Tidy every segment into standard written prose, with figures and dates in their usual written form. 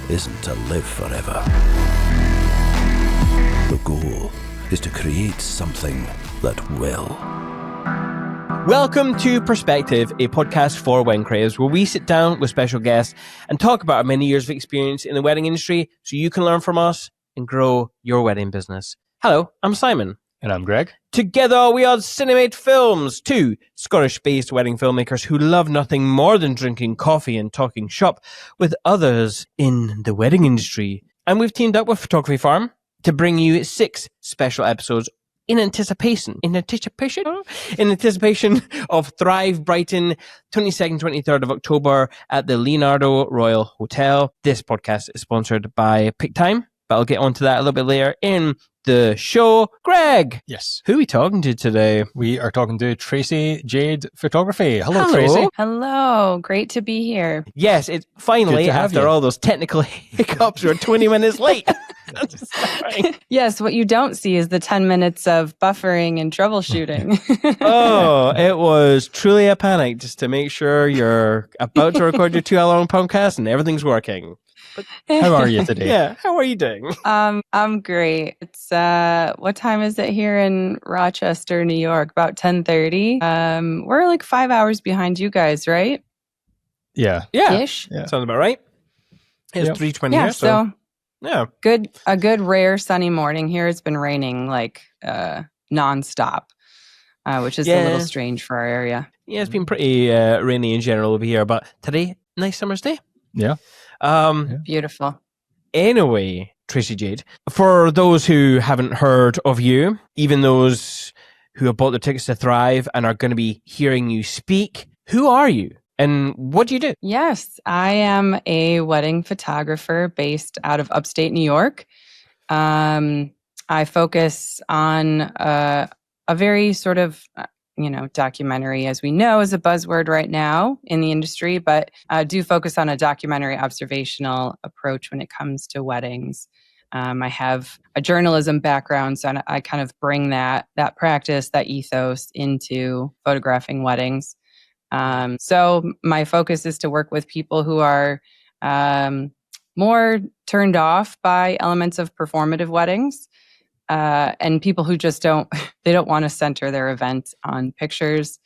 isn't to live forever. The goal is to create something that will. Welcome to Perspective, a podcast for wedding creatives, where we sit down with special guests and talk about our many years of experience in the wedding industry so you can learn from us and grow your wedding business. Hello, I'm Simon. And I'm Greg. Together we are Cinemate Films, two Scottish-based wedding filmmakers who love nothing more than drinking coffee and talking shop with others in the wedding industry. And we've teamed up with Photography Farm to bring you 6 special episodes in anticipation of Thrive Brighton, 22nd, 23rd of October at the Leonardo Royal Hotel. This podcast is sponsored by PickTime, but I'll get onto that a little bit later in the show. Greg! Yes. Who are we talking to today? We are talking to Tracy Jade Photography. Hello, Tracy. Hello. Great to be here. Yes, it's finally, after all those technical hiccups, we're 20 minutes late. Yes, what you don't see is the 10 minutes of buffering and troubleshooting. Oh, it was truly a panic just to make sure you're about to record your 2-hour-long podcast and everything's working. How are you today? Yeah, how are you doing? I'm great. It's what time is it here in Rochester, New York? About 10:30. We're like 5 hours behind you guys, right? Yeah. Ish. Yeah. Sounds about right. It's 3:20 here, so yeah. A good rare sunny morning here. It's been raining like nonstop, which is a little strange for our area. Yeah, it's been pretty rainy in general over here, but today, nice summer's day. Yeah. Beautiful. Anyway, Tracy Jade, for those who haven't heard of you, even those who have bought their tickets to Thrive and are going to be hearing you speak, who are you and what do you do? Yes, I am a wedding photographer based out of upstate New York. I focus on a very sort of documentary, as we know, is a buzzword right now in the industry, but do focus on a documentary observational approach when it comes to weddings. I have a journalism background, so I kind of bring that practice, that ethos into photographing weddings. So my focus is to work with people who are more turned off by elements of performative weddings. And people who just don't want to center their event on pictures.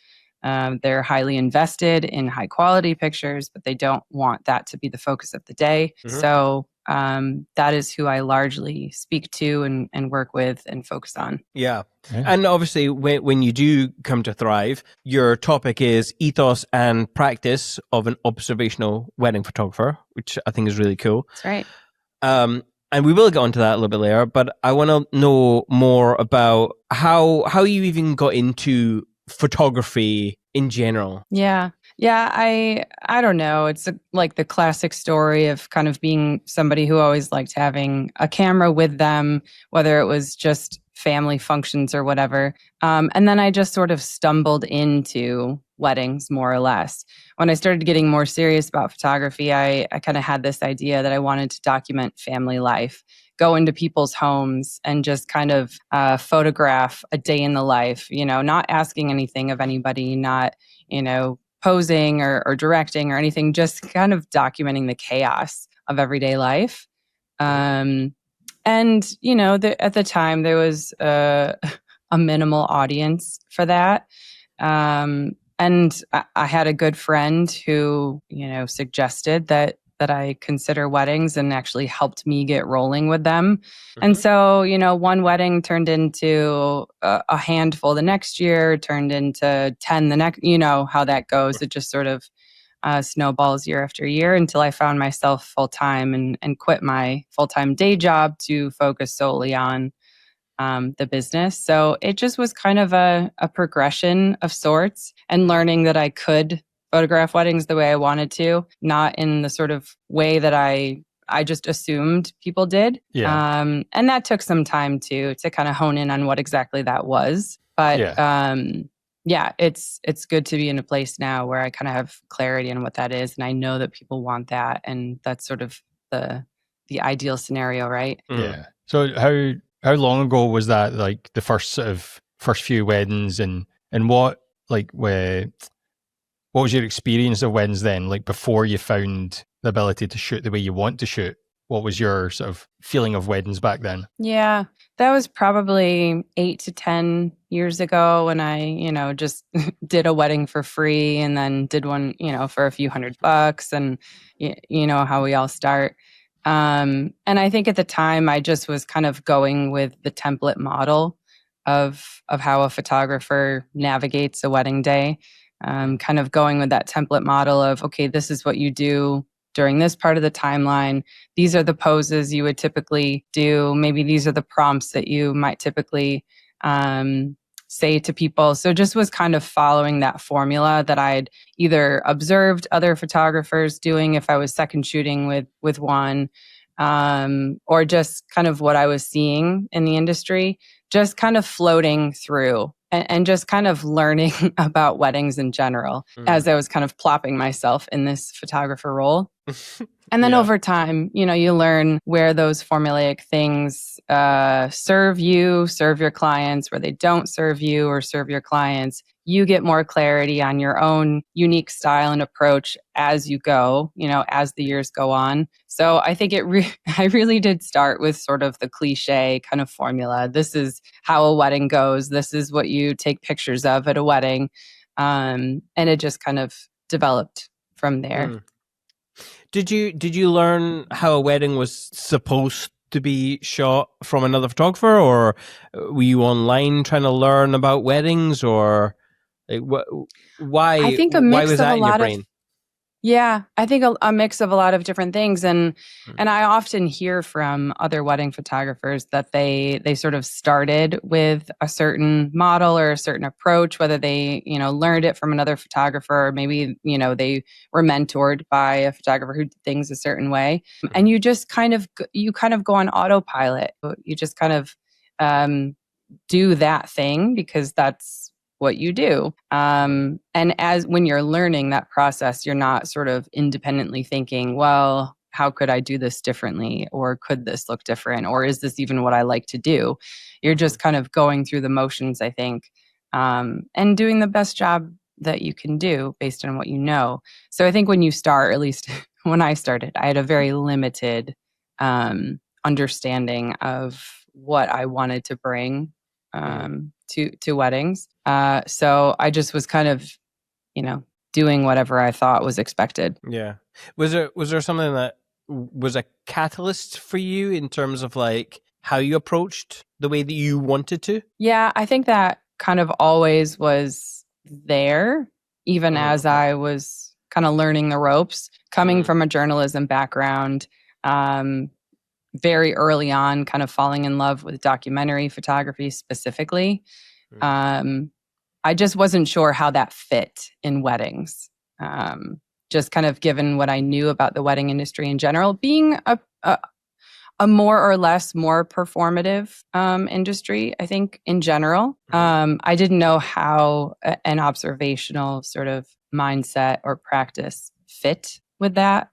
They're highly invested in high quality pictures, but they don't want that to be the focus of the day. Mm-hmm. So that is who I largely speak to and work with and focus on. Yeah. And obviously when you do come to Thrive, your topic is ethos and practice of an observational wedding photographer, which I think is really cool. That's right. And we will get onto that a little bit later, but I want to know more about how you even got into photography in general. Yeah, I don't know. It's like the classic story of kind of being somebody who always liked having a camera with them, whether it was just family functions or whatever. And then I just sort of stumbled into weddings, more or less. When I started getting more serious about photography, I kind of had this idea that I wanted to document family life, go into people's homes and just kind of photograph a day in the life, not asking anything of anybody, not, posing or directing or anything, just kind of documenting the chaos of everyday life. And, at the time there was a minimal audience for that. And I had a good friend who, suggested that I consider weddings and actually helped me get rolling with them. Mm-hmm. And so, one wedding turned into a handful the next year, turned into 10 the next, how that goes. It just sort of snowballs year after year until I found myself full-time and quit my full-time day job to focus solely on the business. So it just was kind of a progression of sorts, and learning that I could photograph weddings the way I wanted to, not in the sort of way that I just assumed people did. Yeah. And that took some time to kind of hone in on what exactly that was. But it's good to be in a place now where I kind of have clarity on what that is, and I know that people want that, and that's sort of the ideal scenario, right? Yeah. So how long ago was that, like the first few weddings, and what was your experience of weddings then, like before you found the ability to shoot the way you want to shoot? what was your sort of feeling of weddings back then? Yeah, that was probably 8 to 10 years ago when I, just did a wedding for free and then did one, for a few $100, and you know how we all start. And I think at the time I just was kind of going with the template model of how a photographer navigates a wedding day. Kind of going with that template model of, okay, this is what you do during this part of the timeline. These are the poses you would typically do. Maybe these are the prompts that you might typically say to people. So just was kind of following that formula that I'd either observed other photographers doing if I was second shooting with one, or just kind of what I was seeing in the industry, just kind of floating through and just kind of learning about weddings in general as I was kind of plopping myself in this photographer role. And then over time, you learn where those formulaic things serve your clients, where they don't serve you or serve your clients. You get more clarity on your own unique style and approach as you go, as the years go on. So I think I really did start with sort of the cliche kind of formula. This is how a wedding goes. This is what you take pictures of at a wedding. And it just kind of developed from there. Did you learn how a wedding was supposed to be shot from another photographer, or were you online trying to learn about weddings, or like why? I think a why mix was of that a in your lot brain? of I think a mix of a lot of different things, and I often hear from other wedding photographers that they sort of started with a certain model or a certain approach, whether they learned it from another photographer, or maybe they were mentored by a photographer who did things a certain way, and you just kind of go on autopilot. You just kind of do that thing because that's what you do. And as when you're learning that process, you're not sort of independently thinking, well, how could I do this differently? Or could this look different? Or is this even what I like to do? You're just kind of going through the motions, I think, and doing the best job that you can do based on what you know. So I think when you start, at least when I started, I had a very limited understanding of what I wanted to bring to weddings. So I just was kind of, doing whatever I thought was expected. Yeah. Was there something that was a catalyst for you in terms of like how you approached the way that you wanted to? Yeah, I think that kind of always was there, even as I was kind of learning the ropes, coming from a journalism background. Very early on, kind of falling in love with documentary photography specifically. I just wasn't sure how that fit in weddings. Just kind of given what I knew about the wedding industry in general, being a more or less more performative industry, I think, in general. I didn't know how an observational sort of mindset or practice fit with that.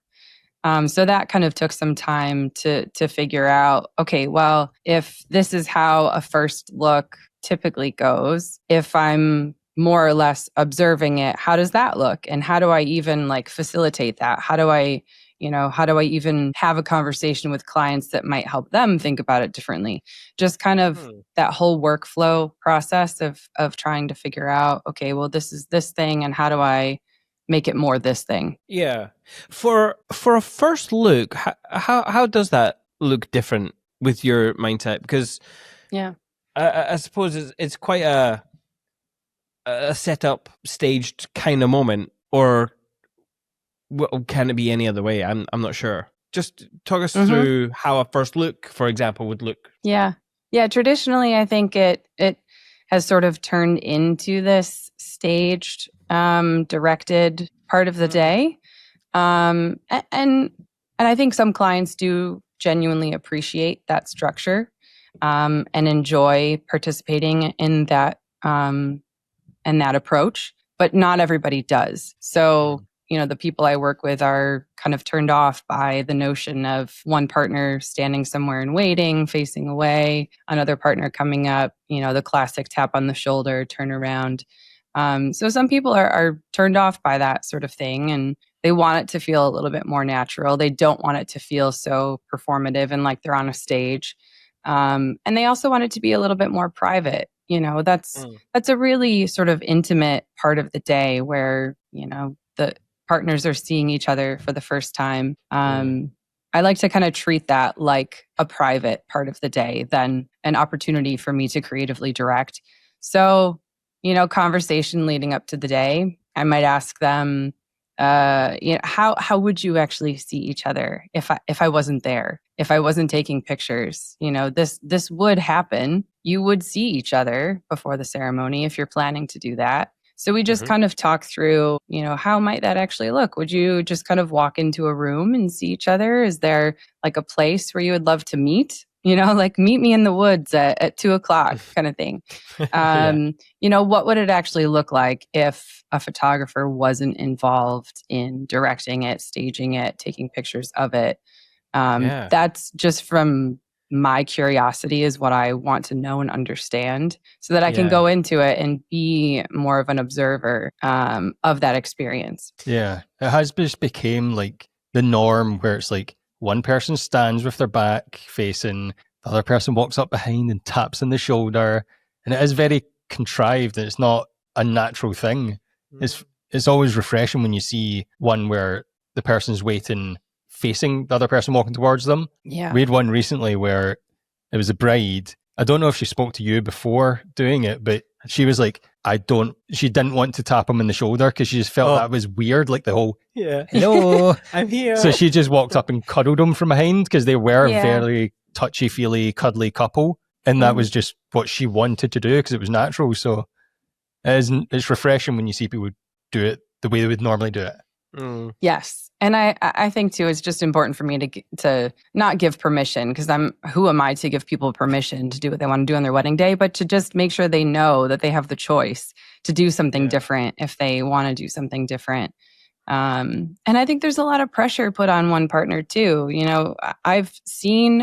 So that kind of took some time to figure out, okay, well, if this is how a first look typically goes, if I'm more or less observing it, how does that look? And how do I even like facilitate that? How do I even have a conversation with clients that might help them think about it differently? Just kind of that whole workflow process of trying to figure out, okay, well, this is this thing, and how do I make it more this thing? Yeah. For a first look, how does that look different with your mindset? Because I suppose it's quite a set up, staged kind of moment, or can it be any other way? I'm not sure. Just talk us through how a first look, for example, would look. Yeah. Traditionally, I think it has sort of turned into this staged, directed part of the day, and I think some clients do genuinely appreciate that structure, and enjoy participating in that approach, but not everybody does. So the people I work with are kind of turned off by the notion of one partner standing somewhere and waiting, facing away, another partner coming up, the classic tap on the shoulder, turn around. So some people are turned off by that sort of thing, and they want it to feel a little bit more natural. They don't want it to feel so performative and like they're on a stage. And they also want it to be a little bit more private. That's a really sort of intimate part of the day where, the partners are seeing each other for the first time. I like to kind of treat that like a private part of the day than an opportunity for me to creatively direct. So, conversation leading up to the day, I might ask them, how would you actually see each other if I wasn't there, if I wasn't taking pictures? This would happen. You would see each other before the ceremony if you're planning to do that. So we just kind of talk through, how might that actually look? Would you just kind of walk into a room and see each other? Is there like a place where you would love to meet? Like meet me in the woods at 2:00 kind of thing. What would it actually look like if a photographer wasn't involved in directing it, staging it, taking pictures of it? That's just from my curiosity is what I want to know and understand so that I can go into it and be more of an observer of that experience. Yeah. It has just became like the norm where it's like one person stands with their back facing, the other person walks up behind and taps on the shoulder. And it is very contrived and it's not a natural thing. It's always refreshing when you see one where the person's waiting facing the other person walking towards them. Yeah. We had one recently where it was a bride. I don't know if she spoke to you before doing it, but she was like, she didn't want to tap him in the shoulder because she just felt that was weird, like the whole, hello, I'm here. So she just walked up and cuddled him from behind because they were a very touchy-feely, cuddly couple. And that was just what she wanted to do because it was natural. So it's refreshing when you see people do it the way they would normally do it. Yes. And I think too, it's just important for me to not give permission because who am I to give people permission to do what they want to do on their wedding day, but to just make sure they know that they have the choice to do something different if they want to do something different. And I think there's a lot of pressure put on one partner too. I've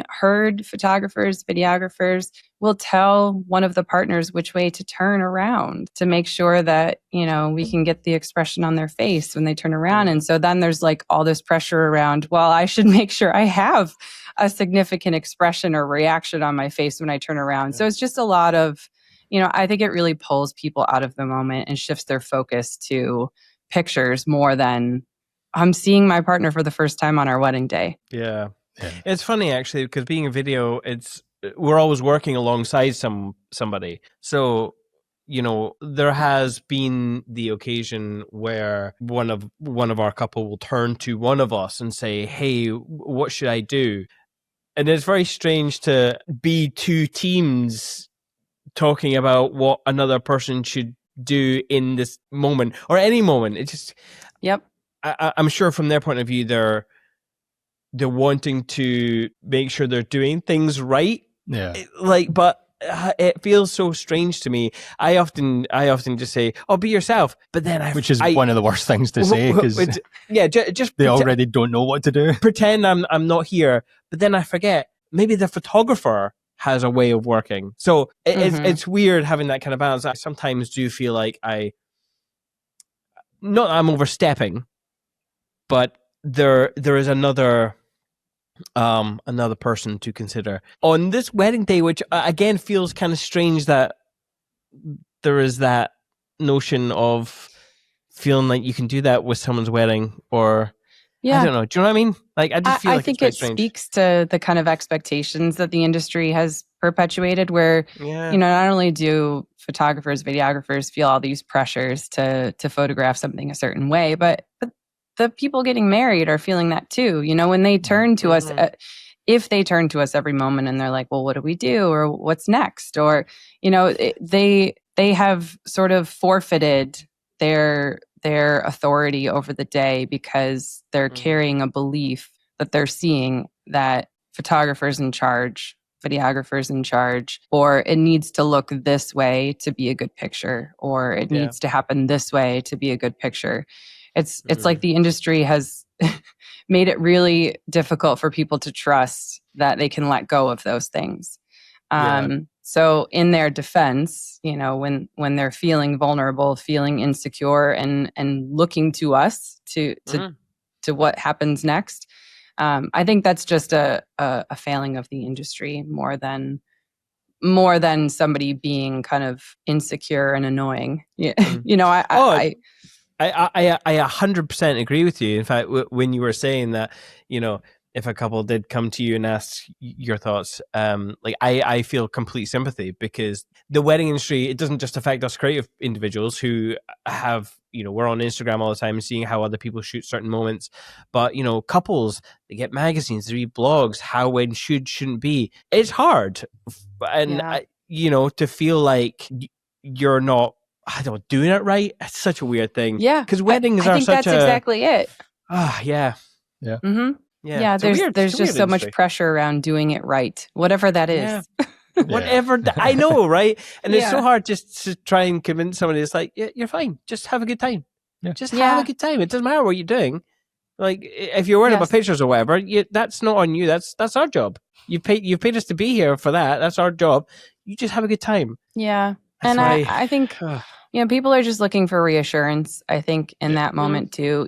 heard photographers, videographers will tell one of the partners which way to turn around to make sure that, we can get the expression on their face when they turn around. And so then there's like all this pressure around, well, I should make sure I have a significant expression or reaction on my face when I turn around. So it's just a lot of, I think it really pulls people out of the moment and shifts their focus to pictures more than I'm seeing my partner for the first time on our wedding day. Yeah. It's funny actually because being a video, we're always working alongside somebody. So, there has been the occasion where one of our couple will turn to one of us and say, "Hey, what should I do?" And it's very strange to be two teams talking about what another person should do in this moment or any moment. It's just, I'm sure from their point of view, they're wanting to make sure they're doing things right. Yeah. But it feels so strange to me. I often just say, "Oh, be yourself," but then which is one of the worst things to say because just they already don't know what to do. Pretend I'm not here, but then I forget. Maybe the photographer has a way of working. So it's weird having that kind of balance. I sometimes do feel like I'm overstepping, but there is another person to consider on this wedding day, which again feels kind of strange that there is that notion of feeling like you can do that with someone's wedding or I don't know. Do you know what I mean? Like, I just feel like think it speaks to the kind of expectations that the industry has perpetuated where, not only do photographers, videographers feel all these pressures to photograph something a certain way, but the people getting married are feeling that too. When they turn to us, if they turn to us every moment and they're like, well, what do we do? Or what's next? Or, they have sort of forfeited their authority over the day because they're carrying a belief that they're seeing that photographers in charge, videographers in charge, or it needs to look this way to be a good picture, or it needs to happen this way to be a good picture. It's like the industry has made it really difficult for people to trust that they can let go of those things. So in their defense, when they're feeling vulnerable, feeling insecure, and looking to us to what happens next, I think that's just a failing of the industry more than somebody being kind of insecure and annoying. Yeah. I 100% agree with you. In fact, when you were saying that, if a couple did come to you and ask your thoughts, I feel complete sympathy, because the wedding industry, it doesn't just affect us creative individuals who have, we're on Instagram all the time seeing how other people shoot certain moments, but, couples, they get magazines, they read blogs, how when shouldn't be. It's hard. And, to feel like you're not, doing it right. It's such a weird thing. Yeah. Because weddings I are think such that's exactly it. Yeah. Yeah. Mm-hmm. Yeah, there's just so much pressure around doing it right, whatever that is. Yeah. Whatever. I know, right? And it's so hard just to try and convince somebody. It's like, you're fine. Just have a good time. Yeah. Just have a good time. It doesn't matter what you're doing. Like, if you're worried about pictures or whatever, that's not on you. That's our job. You've paid us to be here for that. That's our job. You just have a good time. Yeah. And I think, people are just looking for reassurance, I think, in that moment too.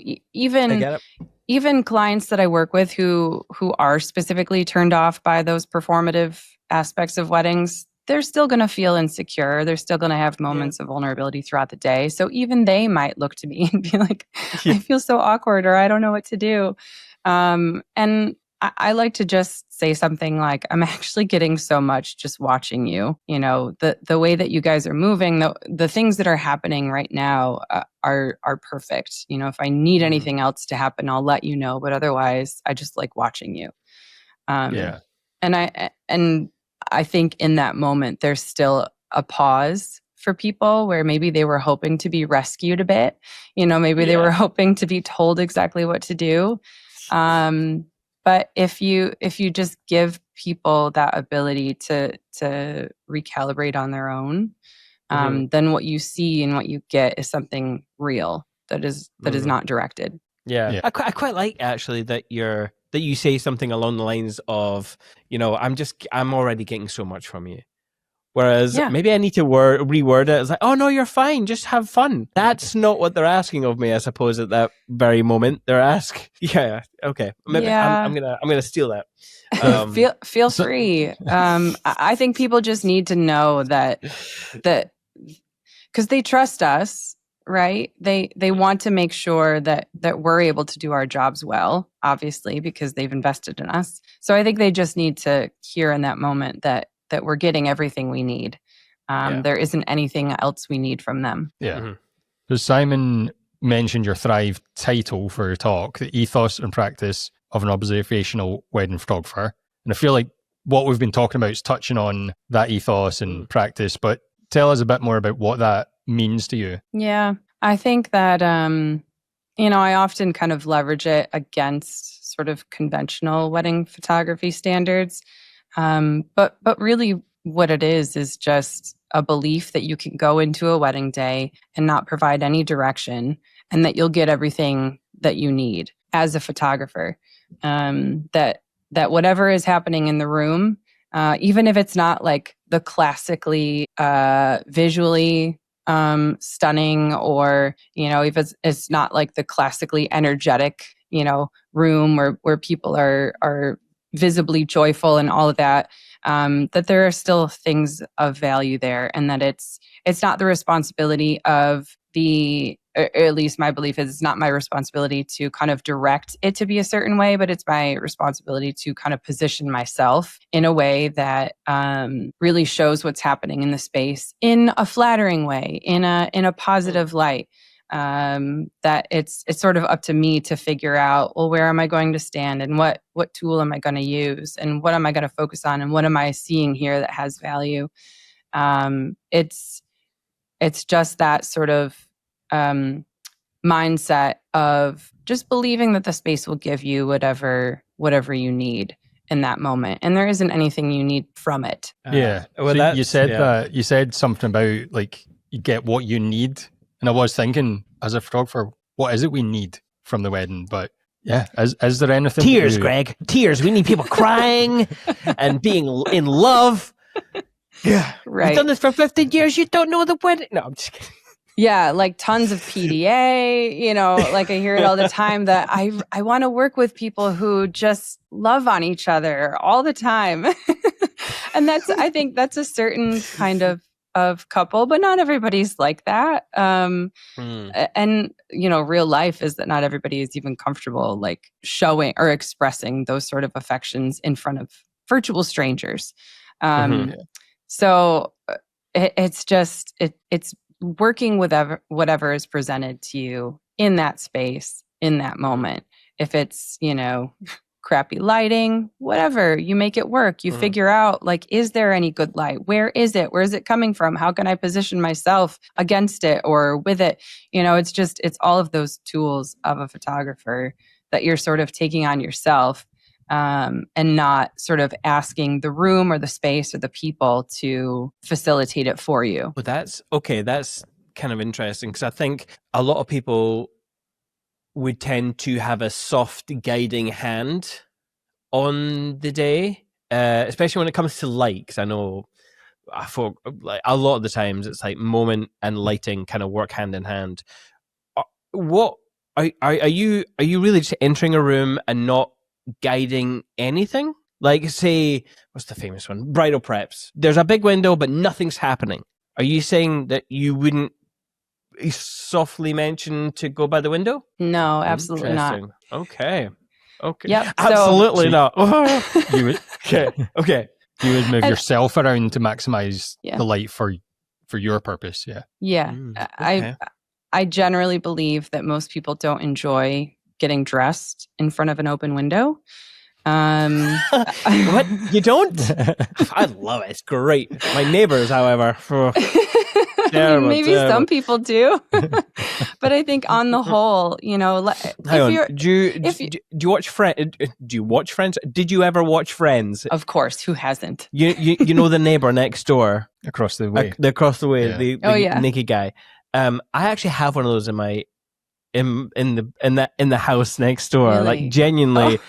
Even clients that I work with who are specifically turned off by those performative aspects of weddings, they're still going to feel insecure. They're still going to have moments of vulnerability throughout the day. So even they might look to me and be like, I feel so awkward, or I don't know what to do. And I like to just say something like, I'm actually getting so much just watching you. The way that you guys are moving, the things that are happening right now are perfect. If I need anything else to happen, I'll let you know. But otherwise, I just like watching you. And I think in that moment, there's still a pause for people where maybe they were hoping to be rescued a bit. Maybe they were hoping to be told exactly what to do. But if you just give people that ability to recalibrate on their own, then what you see and what you get is something real that is not directed. Yeah. I quite like actually that you say something along the lines of, I'm already getting so much from you. Whereas maybe I need to reword it. It's like, oh no, you're fine. Just have fun. That's not what they're asking of me, I suppose, at that very moment. They're asking, okay. Maybe I'm gonna steal that. Feel free. I think people just need to know that because they trust us, right? They want to make sure that we're able to do our jobs well, obviously, because they've invested in us. So I think they just need to hear in that moment that we're getting everything we need. There isn't anything else we need from them. Yeah. So Simon mentioned your Thrive title for your talk, the ethos and practice of an observational wedding photographer. And I feel like what we've been talking about is touching on that ethos and practice, but tell us a bit more about what that means to you. Yeah. I think that, I often kind of leverage it against sort of conventional wedding photography standards. But really what it is just a belief that you can go into a wedding day and not provide any direction, and that you'll get everything that you need as a photographer. That whatever is happening in the room, even if it's not like the classically visually stunning, or if it's not like the classically energetic room where people are visibly joyful and all of that, that there are still things of value there, and that it's not the responsibility of or at least my belief is it's not my responsibility to kind of direct it to be a certain way, but it's my responsibility to kind of position myself in a way that really shows what's happening in the space in a flattering way, in a positive light. That it's sort of up to me to figure out, well, where am I going to stand, and what tool am I going to use, and what am I going to focus on, and what am I seeing here that has value. It's just that sort of mindset of just believing that the space will give you whatever you need in that moment, and there isn't anything you need from it. Well, so you said that you said something about like you get what you need. And I was thinking, as a photographer, what is it we need from the wedding? But is there anything? Tears, Greg. Tears. We need people crying and being in love. Yeah. Right. You've done this for 15 years. You don't know the wedding. No, I'm just kidding. Yeah, like tons of PDA, like I hear it all the time that I want to work with people who just love on each other all the time. And I think that's a certain kind of couple, but not everybody's like that. And real life is that not everybody is even comfortable like showing or expressing those sort of affections in front of virtual strangers. So it's just it's working with whatever is presented to you in that space, in that moment. If it's, crappy lighting, whatever, you make it work. You figure out, like, is there any good light? Where is it? Where is it coming from? How can I position myself against it or with it? It's all of those tools of a photographer that you're sort of taking on yourself. And not sort of asking the room or the space or the people to facilitate it for you. Well, that's okay. That's kind of interesting because I think a lot of people would tend to have a soft guiding hand on the day, especially when it comes to light. Because I know for like a lot of the times it's like moment and lighting kind of work hand in hand. What are you really just entering a room and not guiding anything? Like, say, what's the famous one? Bridal preps. There's a big window, but nothing's happening. Are you saying that you wouldn't softly mention to go by the window? No, absolutely not. Okay. Yep. Absolutely not. You would, Okay. You would move yourself around to maximize Yeah. the light for your purpose. Yeah. Yeah. Okay. I generally believe that most people don't enjoy getting dressed in front of an open window. What? You don't? I love it. It's great. My neighbors, however. Terrible, maybe terrible. some people do. But I think on the whole, Hang on. Do you watch Friends? Do you watch Friends? Did you ever watch Friends? Of course, who hasn't? You know the neighbor next door, Across the way. across the way, Yeah. the naked guy. I actually have one of those in my in the house next door. Really? Like genuinely,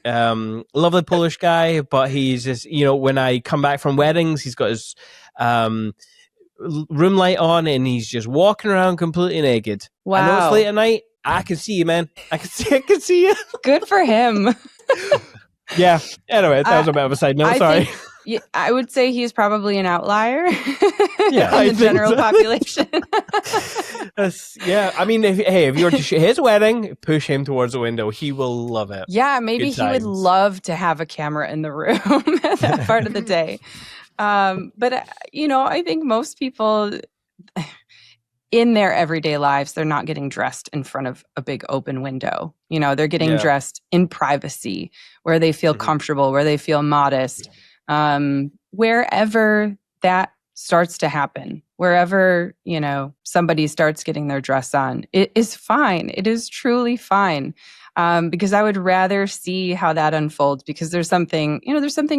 lovely Polish guy, but he's just when I come back from weddings, he's got his room light on and he's just walking around completely naked. Wow. I know it's late at night. I can see you, man. I can see you. Good for him. Yeah. Anyway, that was a bit of a side note. Sorry. I would say he's probably an outlier. Yeah, in the general population. Yeah. I mean, if you were to shoot his wedding, push him towards the window. He will love it. Yeah, maybe he would love to have a camera in the room at that part of the day. But I think most people in their everyday lives, they're not getting dressed in front of a big open window. They're getting dressed in privacy where they feel comfortable, where they feel modest. Wherever that starts to happen, wherever, somebody starts getting their dress on, it is fine. It is truly fine. Because I would rather see how that unfolds because there's something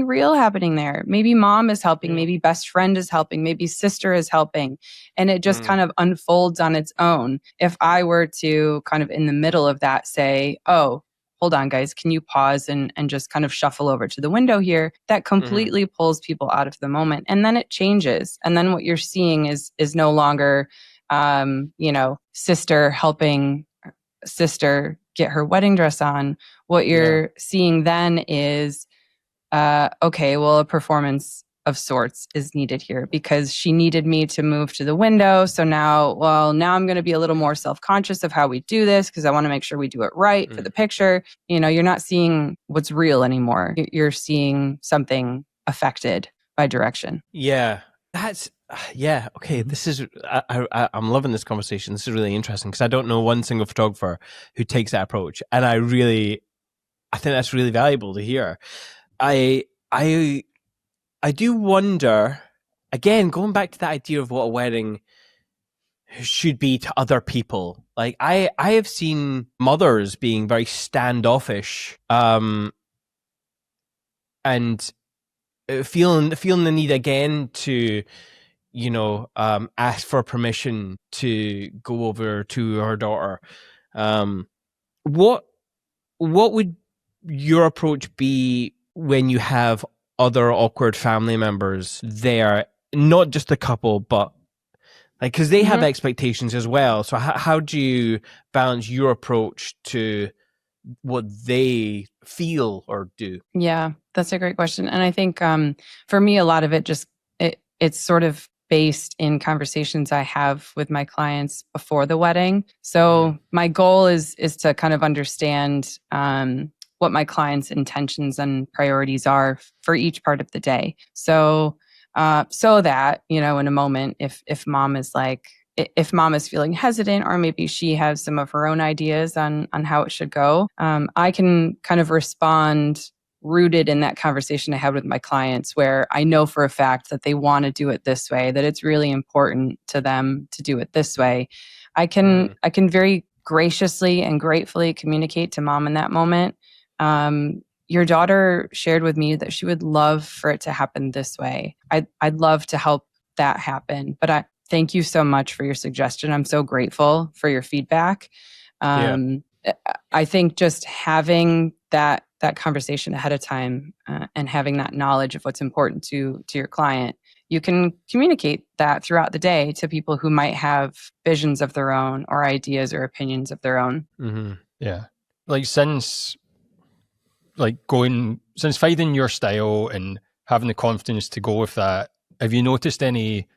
real happening there. Maybe mom is helping, maybe best friend is helping, maybe sister is helping. And it just kind of unfolds on its own. If I were to kind of in the middle of that say, oh, hold on, guys, can you pause and just kind of shuffle over to the window here? That completely pulls people out of the moment. And then it changes. And then what you're seeing is no longer, sister helping sister get her wedding dress on. What you're seeing then is, okay, well, a performance of sorts is needed here because she needed me to move to the window. So now I'm going to be a little more self-conscious of how we do this because I want to make sure we do it right for the picture. You're not seeing what's real anymore. You're seeing something affected by direction. Yeah. That's okay. This is I'm loving this conversation. This is really interesting because I don't know one single photographer who takes that approach, and I think that's really valuable to hear. I do wonder, again, going back to that idea of what a wedding should be to other people. Like I have seen mothers being very standoffish, and feeling the need again to ask for permission to go over to her daughter. What would your approach be when you have other awkward family members there, not just the couple, but like, because they have expectations as well. So how do you balance your approach to what they feel or do? Yeah, that's a great question. And I think for me, a lot of it it's sort of based in conversations I have with my clients before the wedding. So my goal is to kind of understand what my clients' intentions and priorities are for each part of the day. So so that, in a moment, if mom is feeling hesitant, or maybe she has some of her own ideas on how it should go, I can kind of respond rooted in that conversation I had with my clients, where I know for a fact that they want to do it this way, that it's really important to them to do it this way. I can very graciously and gratefully communicate to mom in that moment. Your daughter shared with me that she would love for it to happen this way. I'd love to help that happen, but I thank you so much for your suggestion. I'm so grateful for your feedback. I think just having that conversation ahead of time and having that knowledge of what's important to your client, you can communicate that throughout the day to people who might have visions of their own or ideas or opinions of their own. Mm-hmm. Yeah. Since finding your style and having the confidence to go with that, have you noticed any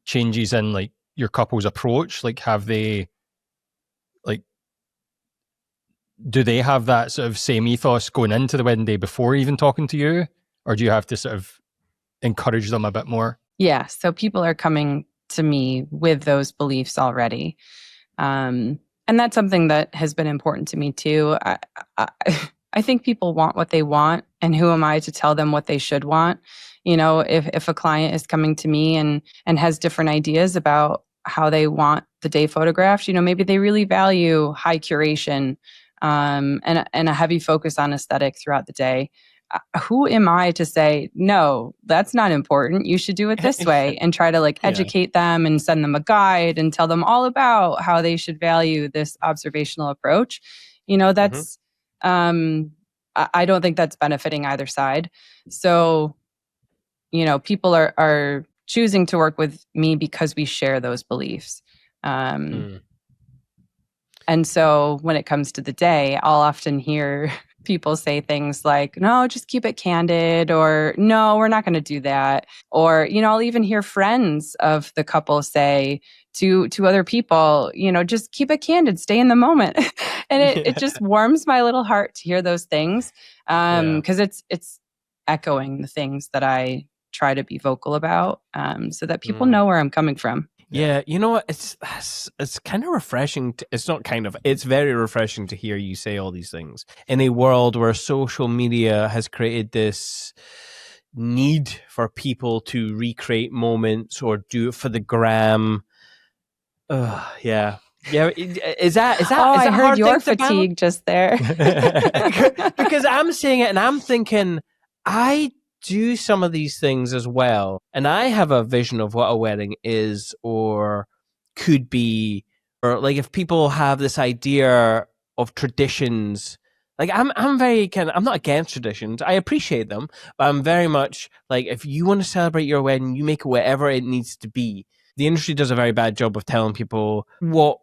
changes in your couple's approach? Have they do they have that sort of same ethos going into the wedding day before even talking to you? Or do you have to sort of encourage them a bit more? Yeah. So people are coming to me with those beliefs already. And that's something that has been important to me too. I think people want what they want, and who am I to tell them what they should want? If a client is coming to me and has different ideas about how they want the day photographed, maybe they really value high curation, and a heavy focus on aesthetic throughout the day. Who am I to say, no, that's not important, you should do it this way, and try to educate them and send them a guide and tell them all about how they should value this observational approach. That's, I don't think that's benefiting either side. So, people are choosing to work with me because we share those beliefs. And so when it comes to the day, I'll often hear people say things like, no, just keep it candid, or no, we're not going to do that. Or, I'll even hear friends of the couple say to other people, just keep it candid, stay in the moment. And it just warms my little heart to hear those things. Because it's echoing the things that I try to be vocal about, so that people know where I'm coming from. Yeah, you know what? It's kind of refreshing. It's very refreshing to hear you say all these things in a world where social media has created this need for people to recreate moments or do it for the gram. Yeah. Is that? I heard your fatigue just there. Because I'm seeing it and I'm thinking, I do some of these things as well, and I have a vision of what a wedding is or could be, or if people have this idea of traditions, I'm very I'm not against traditions, I appreciate them, but I'm very much if you want to celebrate your wedding, you make it whatever it needs to be. The industry does a very bad job of telling people what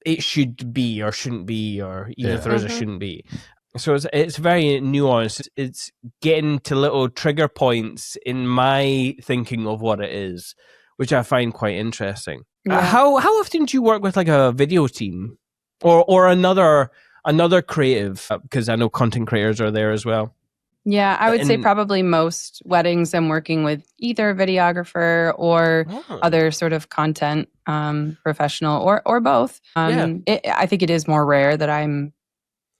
it should be or shouldn't be, or even if there is a shouldn't be. So it's very nuanced. It's getting to little trigger points in my thinking of what it is, which I find quite interesting. Yeah. How often do you work with a video team or another creative? Because I know content creators are there as well. Yeah, I would say probably most weddings I'm working with either a videographer or other sort of content professional, or both. I think it is more rare that I'm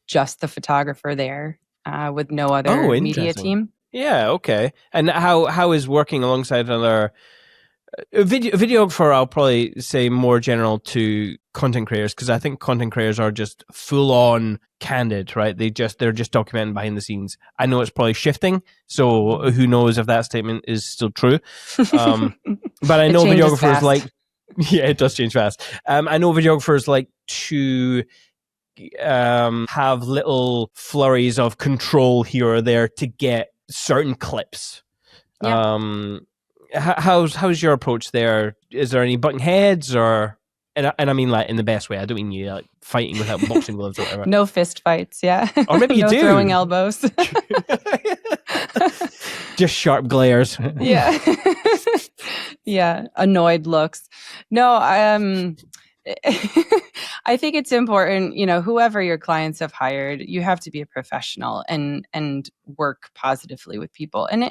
just the photographer there with no other media team. Yeah, okay. And how is working alongside another videographer? I'll probably say more general to content creators, because I think content creators are just full on candid, right? they're just documenting behind the scenes. I know it's probably shifting, so who knows if that statement is still true. But I know videographers yeah, it does change fast. I know videographers like to have little flurries of control here or there to get certain clips. Yeah. How's your approach there? Is there any butting heads or? And I mean, like, in the best way. I don't mean you like fighting without boxing gloves or whatever. No fist fights, yeah. Or maybe you no do. throwing elbows. Just sharp glares. Yeah. Yeah. Annoyed looks. No, I think it's important, whoever your clients have hired, you have to be a professional and work positively with people. And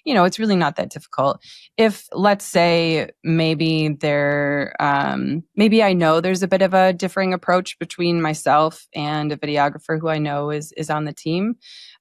it's really not that difficult. If, let's say, maybe maybe I know there's a bit of a differing approach between myself and a videographer who I know is on the team.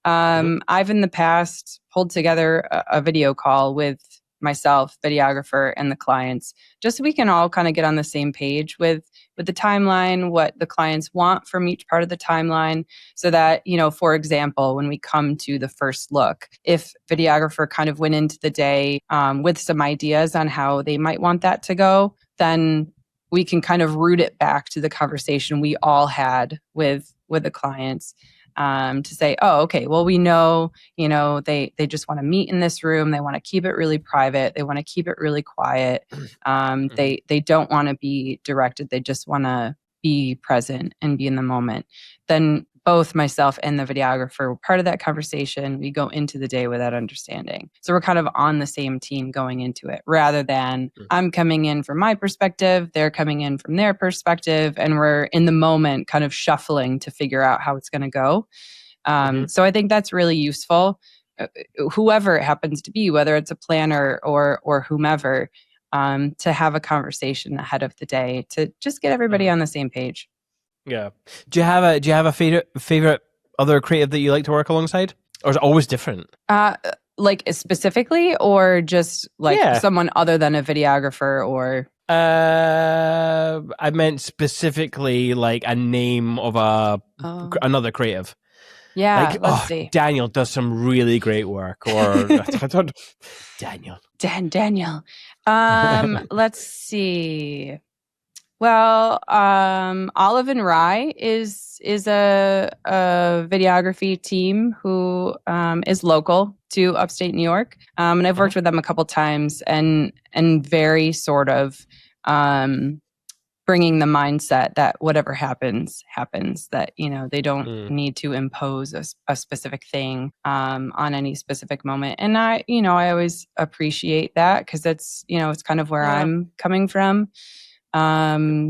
I've in the past pulled together a video call with myself, videographer, and the clients, just so we can all kind of get on the same page with the timeline, what the clients want from each part of the timeline, so that, for example, when we come to the first look, if videographer kind of went into the day with some ideas on how they might want that to go, then we can kind of root it back to the conversation we all had with the clients. To say, oh, okay, well, we know, they just want to meet in this room. They want to keep it really private. They want to keep it really quiet. They don't want to be directed. They just want to be present and be in the moment. Then both myself and the videographer were part of that conversation. We go into the day with that understanding. So we're kind of on the same team going into it, rather than I'm coming in from my perspective, they're coming in from their perspective, and we're in the moment kind of shuffling to figure out how it's going to go. So I think that's really useful. Whoever it happens to be, whether it's a planner or whomever, to have a conversation ahead of the day to just get everybody on the same page. Yeah. Do you have a favorite other creative that you like to work alongside, or is it always different? Like specifically, or just like someone other than a videographer, or? I meant specifically like a name of another creative. Yeah, like, let's see. Daniel does some really great work, or Daniel. Daniel. Let's see. Well, Olive and Rye is a videography team who is local to upstate New York, and I've worked with them a couple times, and very sort of bringing the mindset that whatever happens, that they don't need to impose a specific thing on any specific moment, and I always appreciate that, because it's it's kind of where I'm coming from. I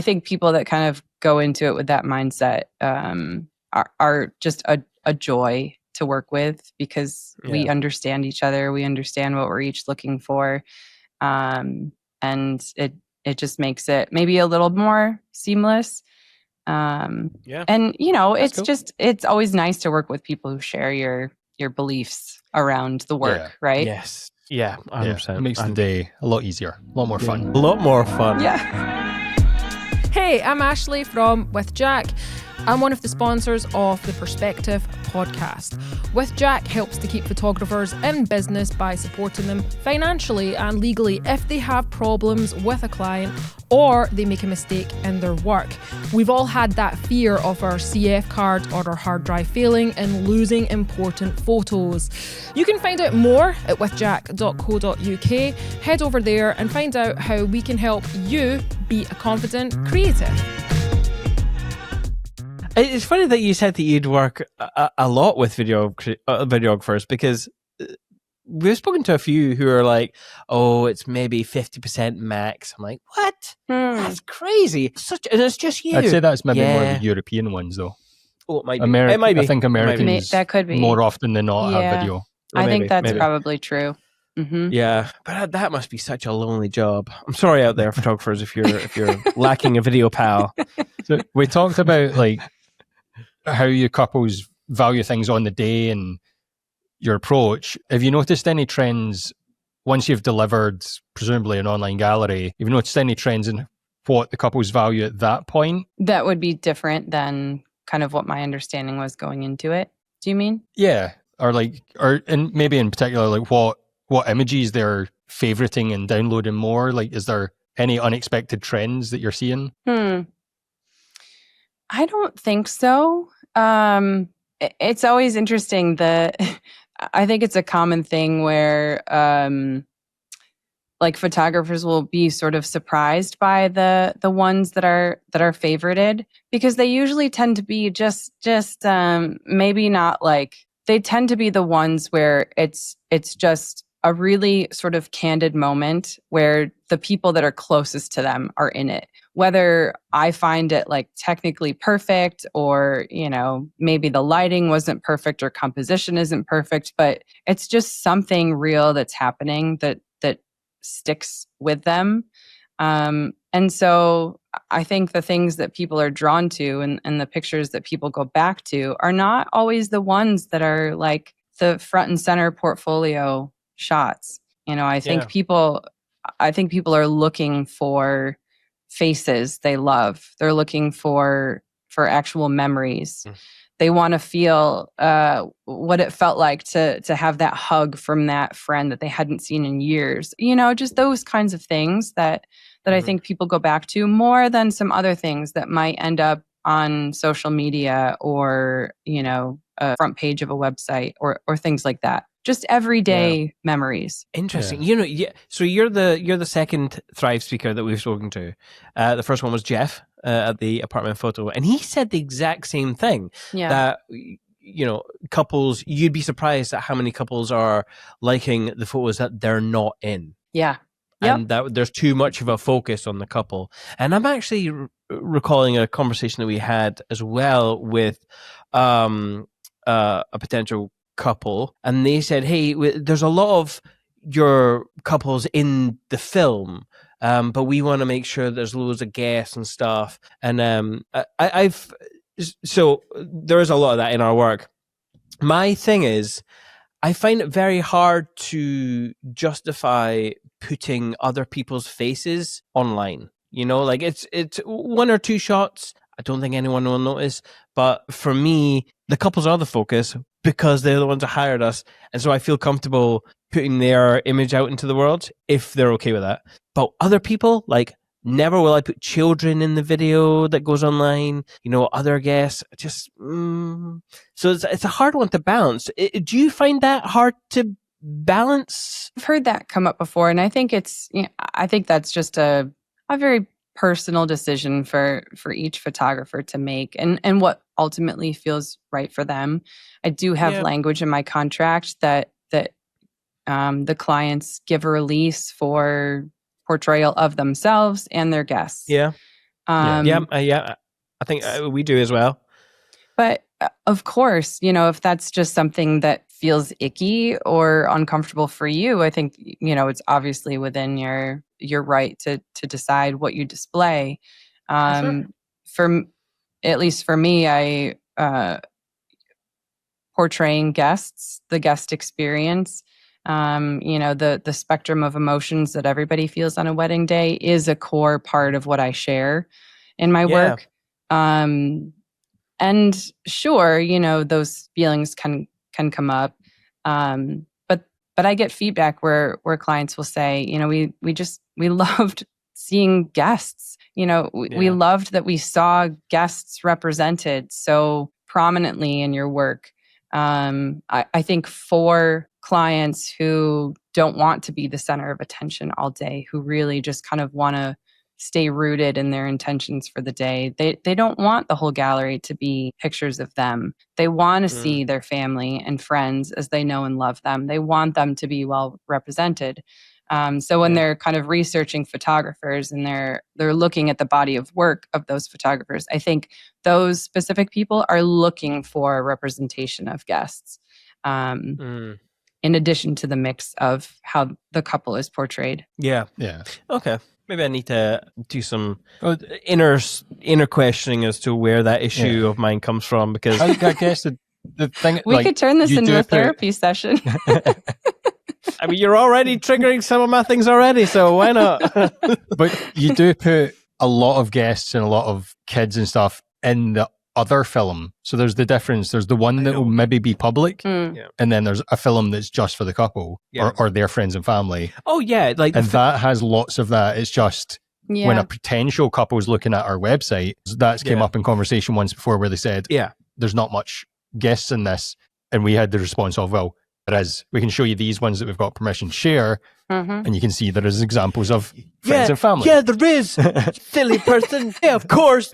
think people that kind of go into it with that mindset are just a joy to work with, because we understand each other, we understand what we're each looking for, and it just makes it maybe a little more seamless. And it's cool. It's always nice to work with people who share your beliefs around the work, right? Yes. Yeah, 100%. It makes the day a lot easier, a lot more fun. A lot more fun. Yeah. Hey, I'm Ashley from With Jack. I'm one of the sponsors of the Perspective podcast. With Jack helps to keep photographers in business by supporting them financially and legally if they have problems with a client or they make a mistake in their work. We've all had that fear of our CF card or our hard drive failing and losing important photos. You can find out more at withjack.co.uk. Head over there and find out how we can help you be a confident creative. It's funny that you said that you'd work a lot with videographers, because we've spoken to a few who are like, oh, it's maybe 50% max. I'm like, what? That's crazy. And it's just you. I'd say that's maybe more of the European ones, though. Oh, it might be. It might be. I think Americans that could be. More often than not have video. I think that's probably true. Mm-hmm. Yeah, but that must be such a lonely job. I'm sorry out there, photographers, if you're lacking a video pal. So we talked about like how your couples value things on the day and your approach. Have you noticed any trends once you've delivered, presumably an online gallery? Have you noticed any trends in what the couples value at that point? That would be different than kind of what my understanding was going into it. Do you mean? Yeah, and maybe in particular, like what images they're favoriting and downloading more? Like, is there any unexpected trends that you're seeing? I don't think so. It's always interesting. I think it's a common thing where like photographers will be sort of surprised by the ones that are favorited, because they usually tend to be just maybe not like, they tend to be the ones where it's just a really sort of candid moment where the people that are closest to them are in it. Whether I find it like technically perfect, or, you know, maybe the lighting wasn't perfect or composition isn't perfect, but it's just something real that's happening that sticks with them. And so I think the things that people are drawn to and the pictures that people go back to are not always the ones that are like the front and center portfolio shots. You know, I think people are looking for faces they love. They're looking for actual memories. They want to feel what it felt like to have that hug from that friend that they hadn't seen in years. You know, just those kinds of things that I think people go back to more than some other things that might end up on social media, or, you know, a front page of a website, or things like that. Just everyday memories. Interesting. You know, so you're the second Thrive speaker that we've spoken to. The first one was Jeff at the apartment photo, and he said the exact same thing. Yeah. That, you know, couples, you'd be surprised at how many couples are liking the photos that they're not in. Yeah. And that there's too much of a focus on the couple. And I'm actually recalling a conversation that we had as well with a potential couple, and they said, hey, there's a lot of your couples in the film, but we want to make sure there's loads of guests and stuff. And so there is a lot of that in our work. My thing is, I find it very hard to justify putting other people's faces online. You know, like it's one or two shots. I don't think anyone will notice. But for me, the couples are the focus because they're the ones that hired us. And so I feel comfortable putting their image out into the world if they're okay with that. But other people, like, never will I put children in the video that goes online, you know, other guests, just, so it's a hard one to balance. Do you find that hard to balance? I've heard that come up before, and I think I think that's just a very personal decision for each photographer to make, and what ultimately feels right for them. I do have language in my contract that the clients give a release for portrayal of themselves and their guests. I think we do as well. But of course, you know, if that's just something that feels icky or uncomfortable for you, I think, you know, it's obviously within your right to decide what you display. For at least for me, I portraying guests, the guest experience. You know, the spectrum of emotions that everybody feels on a wedding day is a core part of what I share in my work. And sure, you know, those feelings can come up. But I get feedback where clients will say, you know, we loved seeing guests. You know, we loved that we saw guests represented so prominently in your work. I think for clients who don't want to be the center of attention all day, who really just kind of want to stay rooted in their intentions for the day, they don't want the whole gallery to be pictures of them. They want to see their family and friends as they know and love them. They want them to be well represented. So when they're kind of researching photographers and they're looking at the body of work of those photographers, I think those specific people are looking for a representation of guests, in addition to the mix of how the couple is portrayed. Yeah. Okay. Maybe I need to do some inner questioning as to where that issue of mine comes from, because I guess the thing, we could turn this into a therapy session. I mean, you're already triggering some of my things already, so why not? But you do put a lot of guests and a lot of kids and stuff in the other film. So there's the difference. There's the one that will maybe be public, and then there's a film that's just for the couple or their friends and family. Oh, yeah. Like, and that has lots of that. It's just when a potential couple is looking at our website, that's came up in conversation once before where they said, there's not much guests in this. And we had the response of, well, Whereas we can show you these ones that we've got permission to share, and you can see there is examples of friends and family. Yeah, there is. Silly person. Yeah, of course.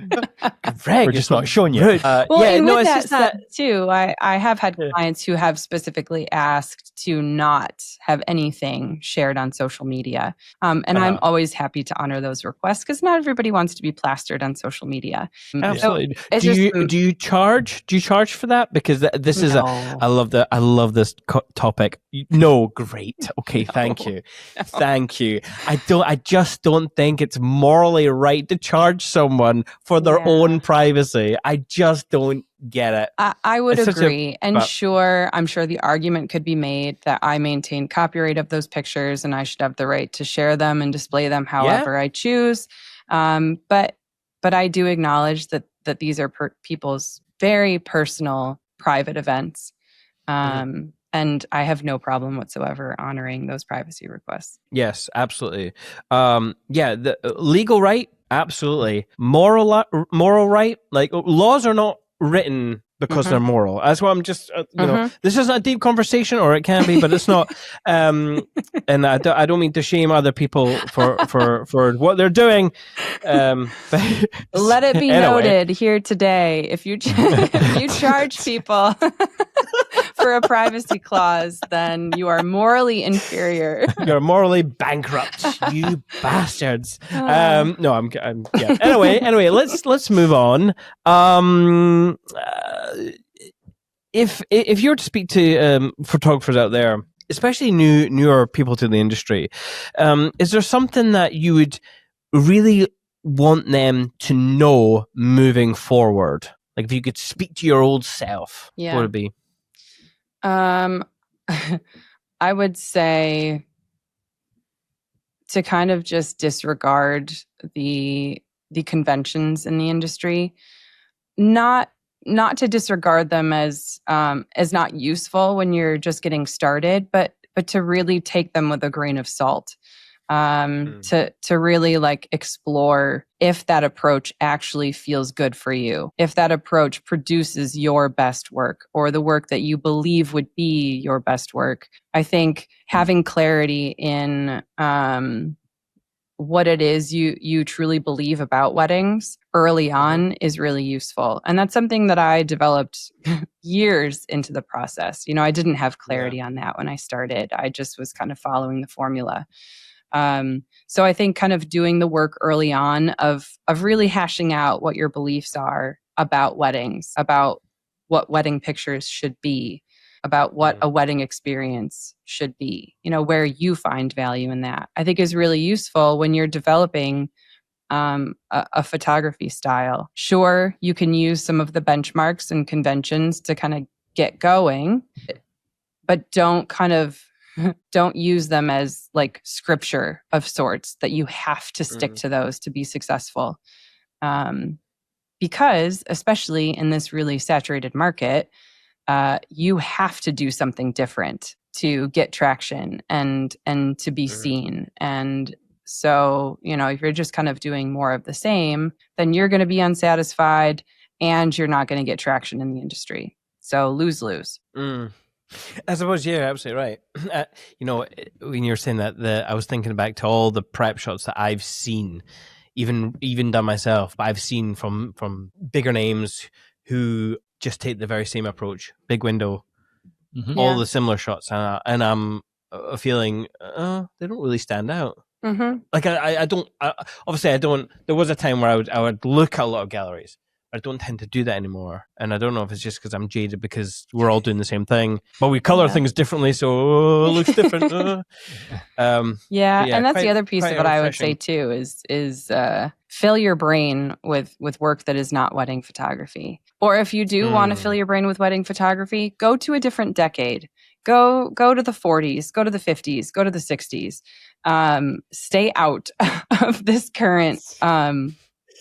Greg, We're just not showing you. Well, yeah, and no, with it's that just that. said, too, I have had clients who have specifically asked to not have anything shared on social media. And I'm always happy to honor those requests because not everybody wants to be plastered on social media. Absolutely. So Do you charge? Do you charge for that? Because this is I love this topic. No, great. Okay, thank you. Thank you. I just don't think it's morally right to charge someone for their own privacy. I just don't get it. I would agree. I'm sure the argument could be made that I maintain copyright of those pictures and I should have the right to share them and display them however I choose. But I do acknowledge that these are people's very personal, private events. And I have no problem whatsoever honoring those privacy requests. Yes, absolutely. The legal right, absolutely. Moral right, like laws are not written because they're moral. That's why I'm just, you know, this isn't a deep conversation, or it can be, but it's not. And I don't mean to shame other people for what they're doing. Let it be noted here today: if you charge people for a privacy clause, then you are morally inferior. You're morally bankrupt, you bastards. No, I'm yeah. Anyway, let's move on. If you were to speak to photographers out there, especially newer people to the industry, is there something that you would really want them to know moving forward? Like if you could speak to your old self, what would it be? I would say to kind of just disregard the conventions in the industry, not to disregard them as not useful when you're just getting started, but to really take them with a grain of salt. To really like explore if that approach actually feels good for you, if that approach produces your best work or the work that you believe would be your best work. I think having clarity in what it is you truly believe about weddings early on is really useful. And that's something that I developed years into the process. You know, I didn't have clarity on that when I started. I just was kind of following the formula. So I think kind of doing the work early on of really hashing out what your beliefs are about weddings, about what wedding pictures should be, about what a wedding experience should be, you know, where you find value in that, I think is really useful when you're developing a photography style. Sure, you can use some of the benchmarks and conventions to kind of get going, but don't use them as like scripture of sorts that you have to stick to those to be successful. Because especially in this really saturated market, you have to do something different to get traction and to be seen. And so, you know, if you're just kind of doing more of the same, then you're going to be unsatisfied and you're not going to get traction in the industry. So lose-lose. I suppose, yeah, absolutely right. You know, when you're saying that, I was thinking back to all the prep shots that I've seen, even done myself, but I've seen from bigger names who just take the very same approach, big window, all the similar shots, and I'm feeling they don't really stand out. Like I don't. Obviously, I don't. There was a time where I would look at a lot of galleries. I don't tend to do that anymore. And I don't know if it's just because I'm jaded because we're all doing the same thing, but we color things differently, so it looks different. And that's the other piece of what I would say too is fill your brain with work that is not wedding photography. Or if you do want to fill your brain with wedding photography, go to a different decade. Go to the 40s, go to the 50s, go to the 60s. Stay out of this current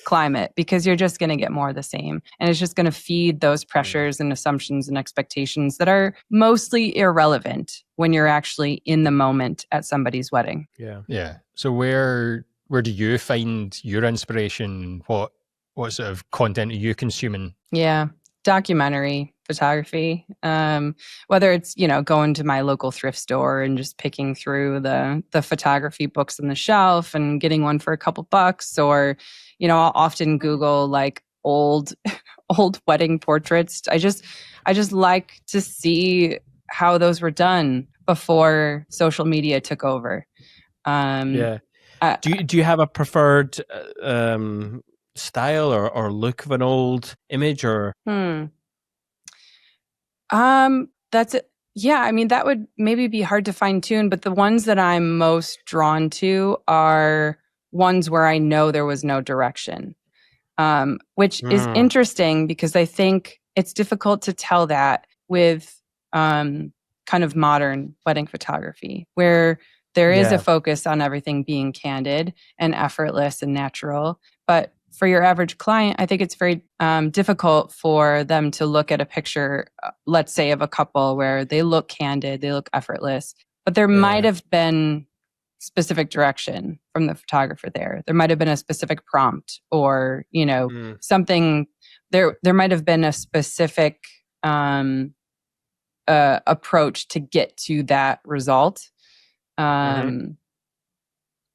climate, because you're just going to get more of the same, and it's just going to feed those pressures and assumptions and expectations that are mostly irrelevant when you're actually in the moment at somebody's wedding. So where do you find your inspiration? What sort of content are you consuming? Documentary photography. Whether it's, going to my local thrift store and just picking through the photography books on the shelf and getting one for a couple bucks, or, I'll often Google like old wedding portraits. I just like to see how those were done before social media took over. Do you have a preferred style or look of an old image, or? That's it. Yeah, I mean, that would maybe be hard to fine tune, but the ones that I'm most drawn to are ones where I know there was no direction, which is interesting because I think it's difficult to tell that with kind of modern wedding photography, where there is a focus on everything being candid and effortless and natural. But for your average client, I think it's very difficult for them to look at a picture, let's say, of a couple where they look candid, they look effortless, but there might have been specific direction from the photographer there. There might have been a specific prompt, or, something. There might have been a specific approach to get to that result.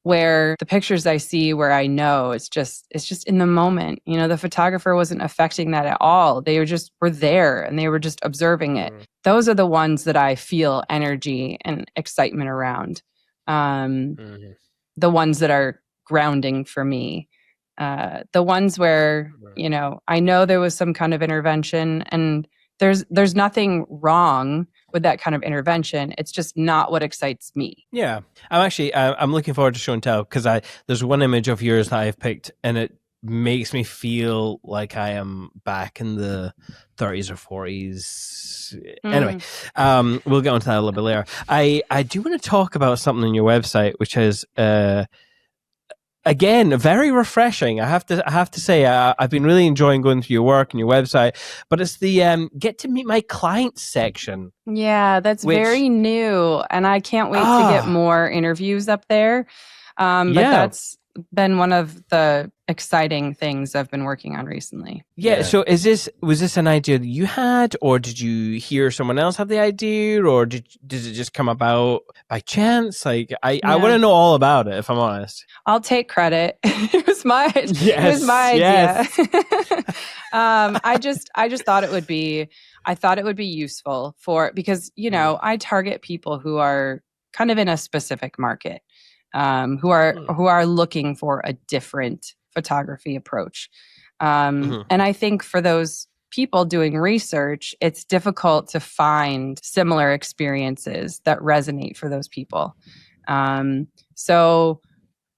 Where the pictures I see, where I know it's just in the moment, the photographer wasn't affecting that at all. They were there and they were just observing it. Those are the ones that I feel energy and excitement around. The ones that are grounding for me. The ones where, I know there was some kind of intervention, and there's nothing wrong with that kind of intervention. It's just not what excites me. Yeah, I'm looking forward to show and tell, because there's one image of yours that I've picked, and it makes me feel like I am back in the 30s or 40s. Anyway, we'll get onto that a little bit later. I do want to talk about something on your website, which is again, very refreshing. I have to say, I've been really enjoying going through your work and your website, but it's the get to meet my clients section. Yeah, that's very new, and I can't wait to get more interviews up there. But that's been one of the exciting things I've been working on recently. Yeah. So was this an idea that you had, or did you hear someone else have the idea, or did it just come about by chance? Like, I want to know all about it, if I'm honest. I'll take credit. It was my idea. I just thought it would be useful because, I target people who are kind of in a specific market, who are looking for a different photography approach. And I think for those people doing research, it's difficult to find similar experiences that resonate for those people. So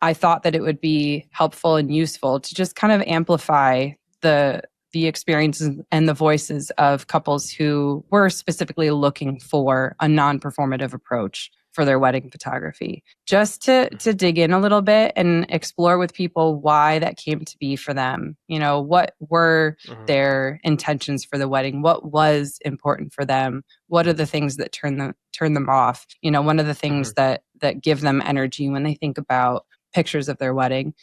I thought that it would be helpful and useful to just kind of amplify the experiences and the voices of couples who were specifically looking for a non-performative approach for their wedding photography, just to dig in a little bit and explore with people why that came to be for them. What were their intentions for the wedding? What was important for them? What are the things that turn them off? One of the things that give them energy when they think about pictures of their wedding.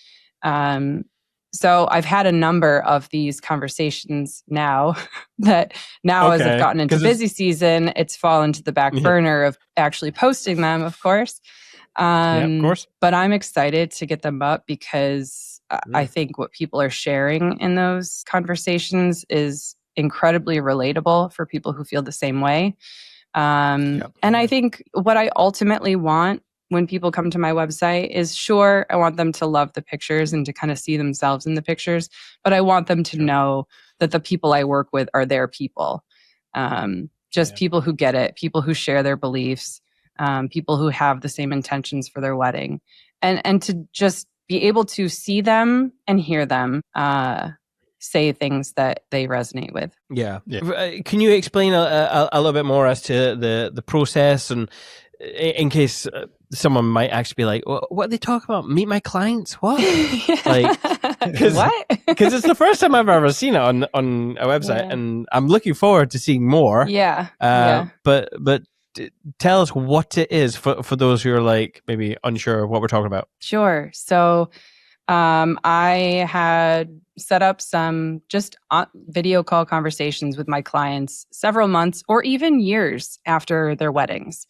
So I've had a number of these conversations now as I've gotten into busy season, it's fallen to the back burner of actually posting them, of course. Of course. But I'm excited to get them up because I think what people are sharing in those conversations is incredibly relatable for people who feel the same way. And I think what I ultimately want when people come to my website is, sure, I want them to love the pictures and to kind of see themselves in the pictures, but I want them to know that the people I work with are their people. People who get it, people who share their beliefs, people who have the same intentions for their wedding, and to just be able to see them and hear them say things that they resonate with. Yeah. Can you explain a little bit more as to the process, and in case someone might actually be like, what are they talking about? Meet my clients? What? What? Because it's the first time I've ever seen it on a website, and I'm looking forward to seeing more. But tell us what it is for those who are like maybe unsure of what we're talking about. Sure. So I had set up some just video call conversations with my clients several months or even years after their weddings.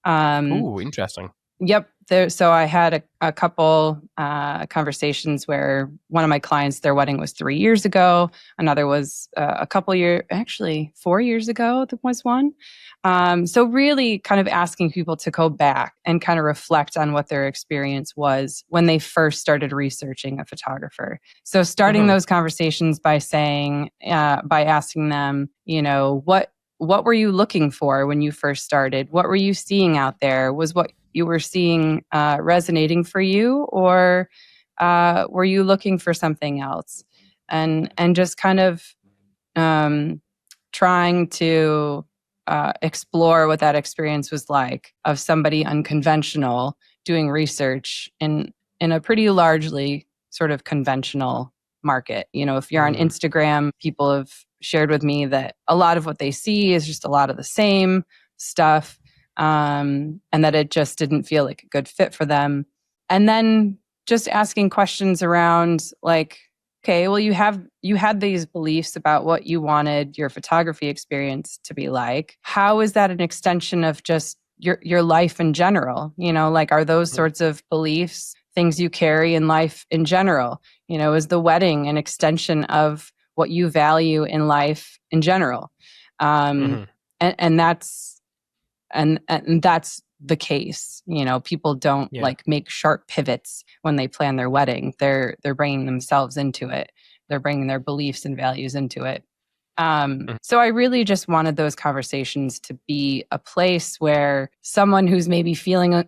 Ooh, interesting. Yep. So I had a couple conversations where one of my clients, their wedding was 3 years ago. Another was a couple years, actually 4 years ago, there was one. So really kind of asking people to go back and kind of reflect on what their experience was when they first started researching a photographer. So starting those conversations by saying, by asking them, what were you looking for when you first started? What were you seeing out there? Was what you were seeing resonating for you, or were you looking for something else? And just kind of trying to explore what that experience was like of somebody unconventional doing research in a pretty largely sort of conventional market. If you're on Instagram, people have shared with me that a lot of what they see is just a lot of the same stuff, and that it just didn't feel like a good fit for them. And then just asking questions around like, okay, well, you had these beliefs about what you wanted your photography experience to be like. How is that an extension of just your life in general? Like, are those sorts of beliefs things you carry in life in general? Is the wedding an extension of what you value in life in general? And that's the case. People don't like make sharp pivots when they plan their wedding. They're bringing themselves into it. They're bringing their beliefs and values into it. So I really just wanted those conversations to be a place where someone who's maybe feeling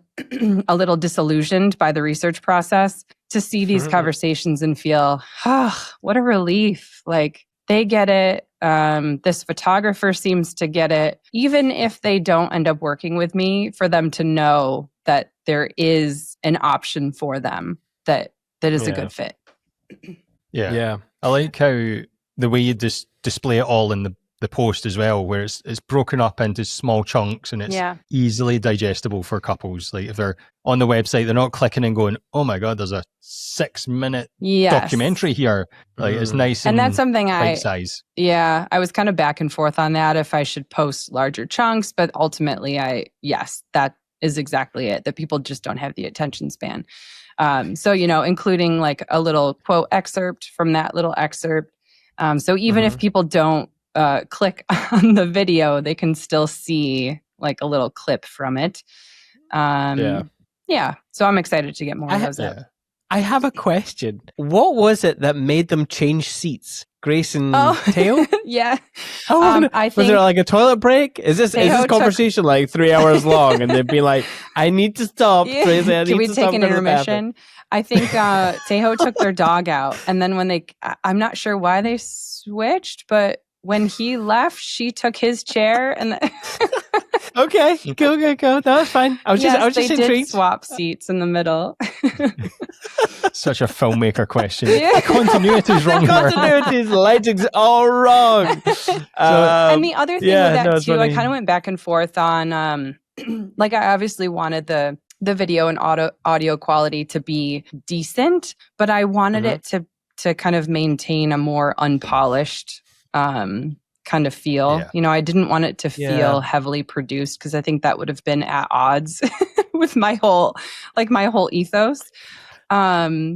a little disillusioned by the research process to see these conversations and feel, what a relief. Like, they get it. This photographer seems to get it. Even if they don't end up working with me, for them to know that there is an option for them that is a good fit. Yeah. I like how the way you just display it all in the post as well, where it's broken up into small chunks and it's easily digestible for couples. Like, if they're on the website, they're not clicking and going, oh my God, there's a 6-minute documentary here. Like, it's nice and that's something bite size. I was kind of back and forth on that, if I should post larger chunks, but ultimately that is exactly it, that people just don't have the attention span. So, including like a little quote excerpt from that little excerpt. So even if people don't click on the video, they can still see like a little clip from it. So I'm excited to get more of those out. I have a question. What was it that made them change seats? Grace and Teo? Yeah. I think, was there like a toilet break? Is this conversation like 3 hours long? And they'd be like, I need to stop. Tracy, I need Can we to take stop an intermission? I think Tejo took their dog out. And then when I'm not sure why they switched, but when he left, she took his chair and Okay, go. That was fine. I was just they intrigued. did swap seats in the middle. Such a filmmaker question. The continuity's wrong. Continuity's legends all wrong. And the other thing with that too, I kind of went back and forth on, like, I obviously wanted the video and audio quality to be decent, but I wanted it to kind of maintain a more unpolished kind of feel. I didn't want it to feel heavily produced, because I think that would have been at odds with my whole ethos. So,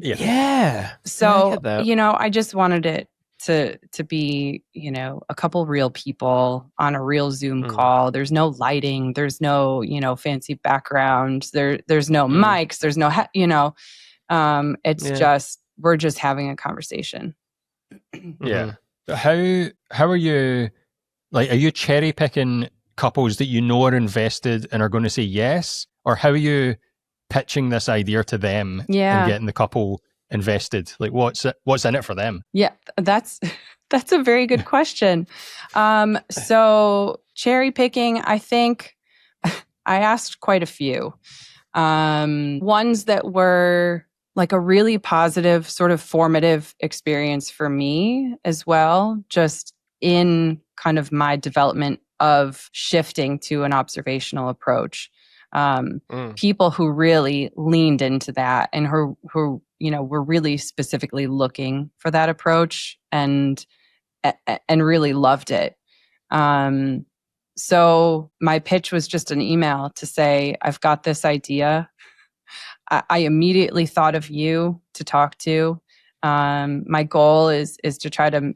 I just wanted it to be, a couple real people on a real Zoom call. There's no lighting. There's no, fancy background. There's no mics. There's no, it's just, we're just having a conversation. Yeah. How are you, like, are you cherry picking couples that are invested and are going to say yes? Or how are you pitching this idea to them and getting the couple invested? Like, what's in it for them? Yeah, that's a very good question. So cherry picking, I think I asked quite a few. Ones that were like a really positive, sort of formative experience for me as well, just in kind of my development of shifting to an observational approach. People who really leaned into that and who were really specifically looking for that approach and really loved it. So my pitch was just an email to say, I've got this idea. I immediately thought of you to talk to. My goal is to try to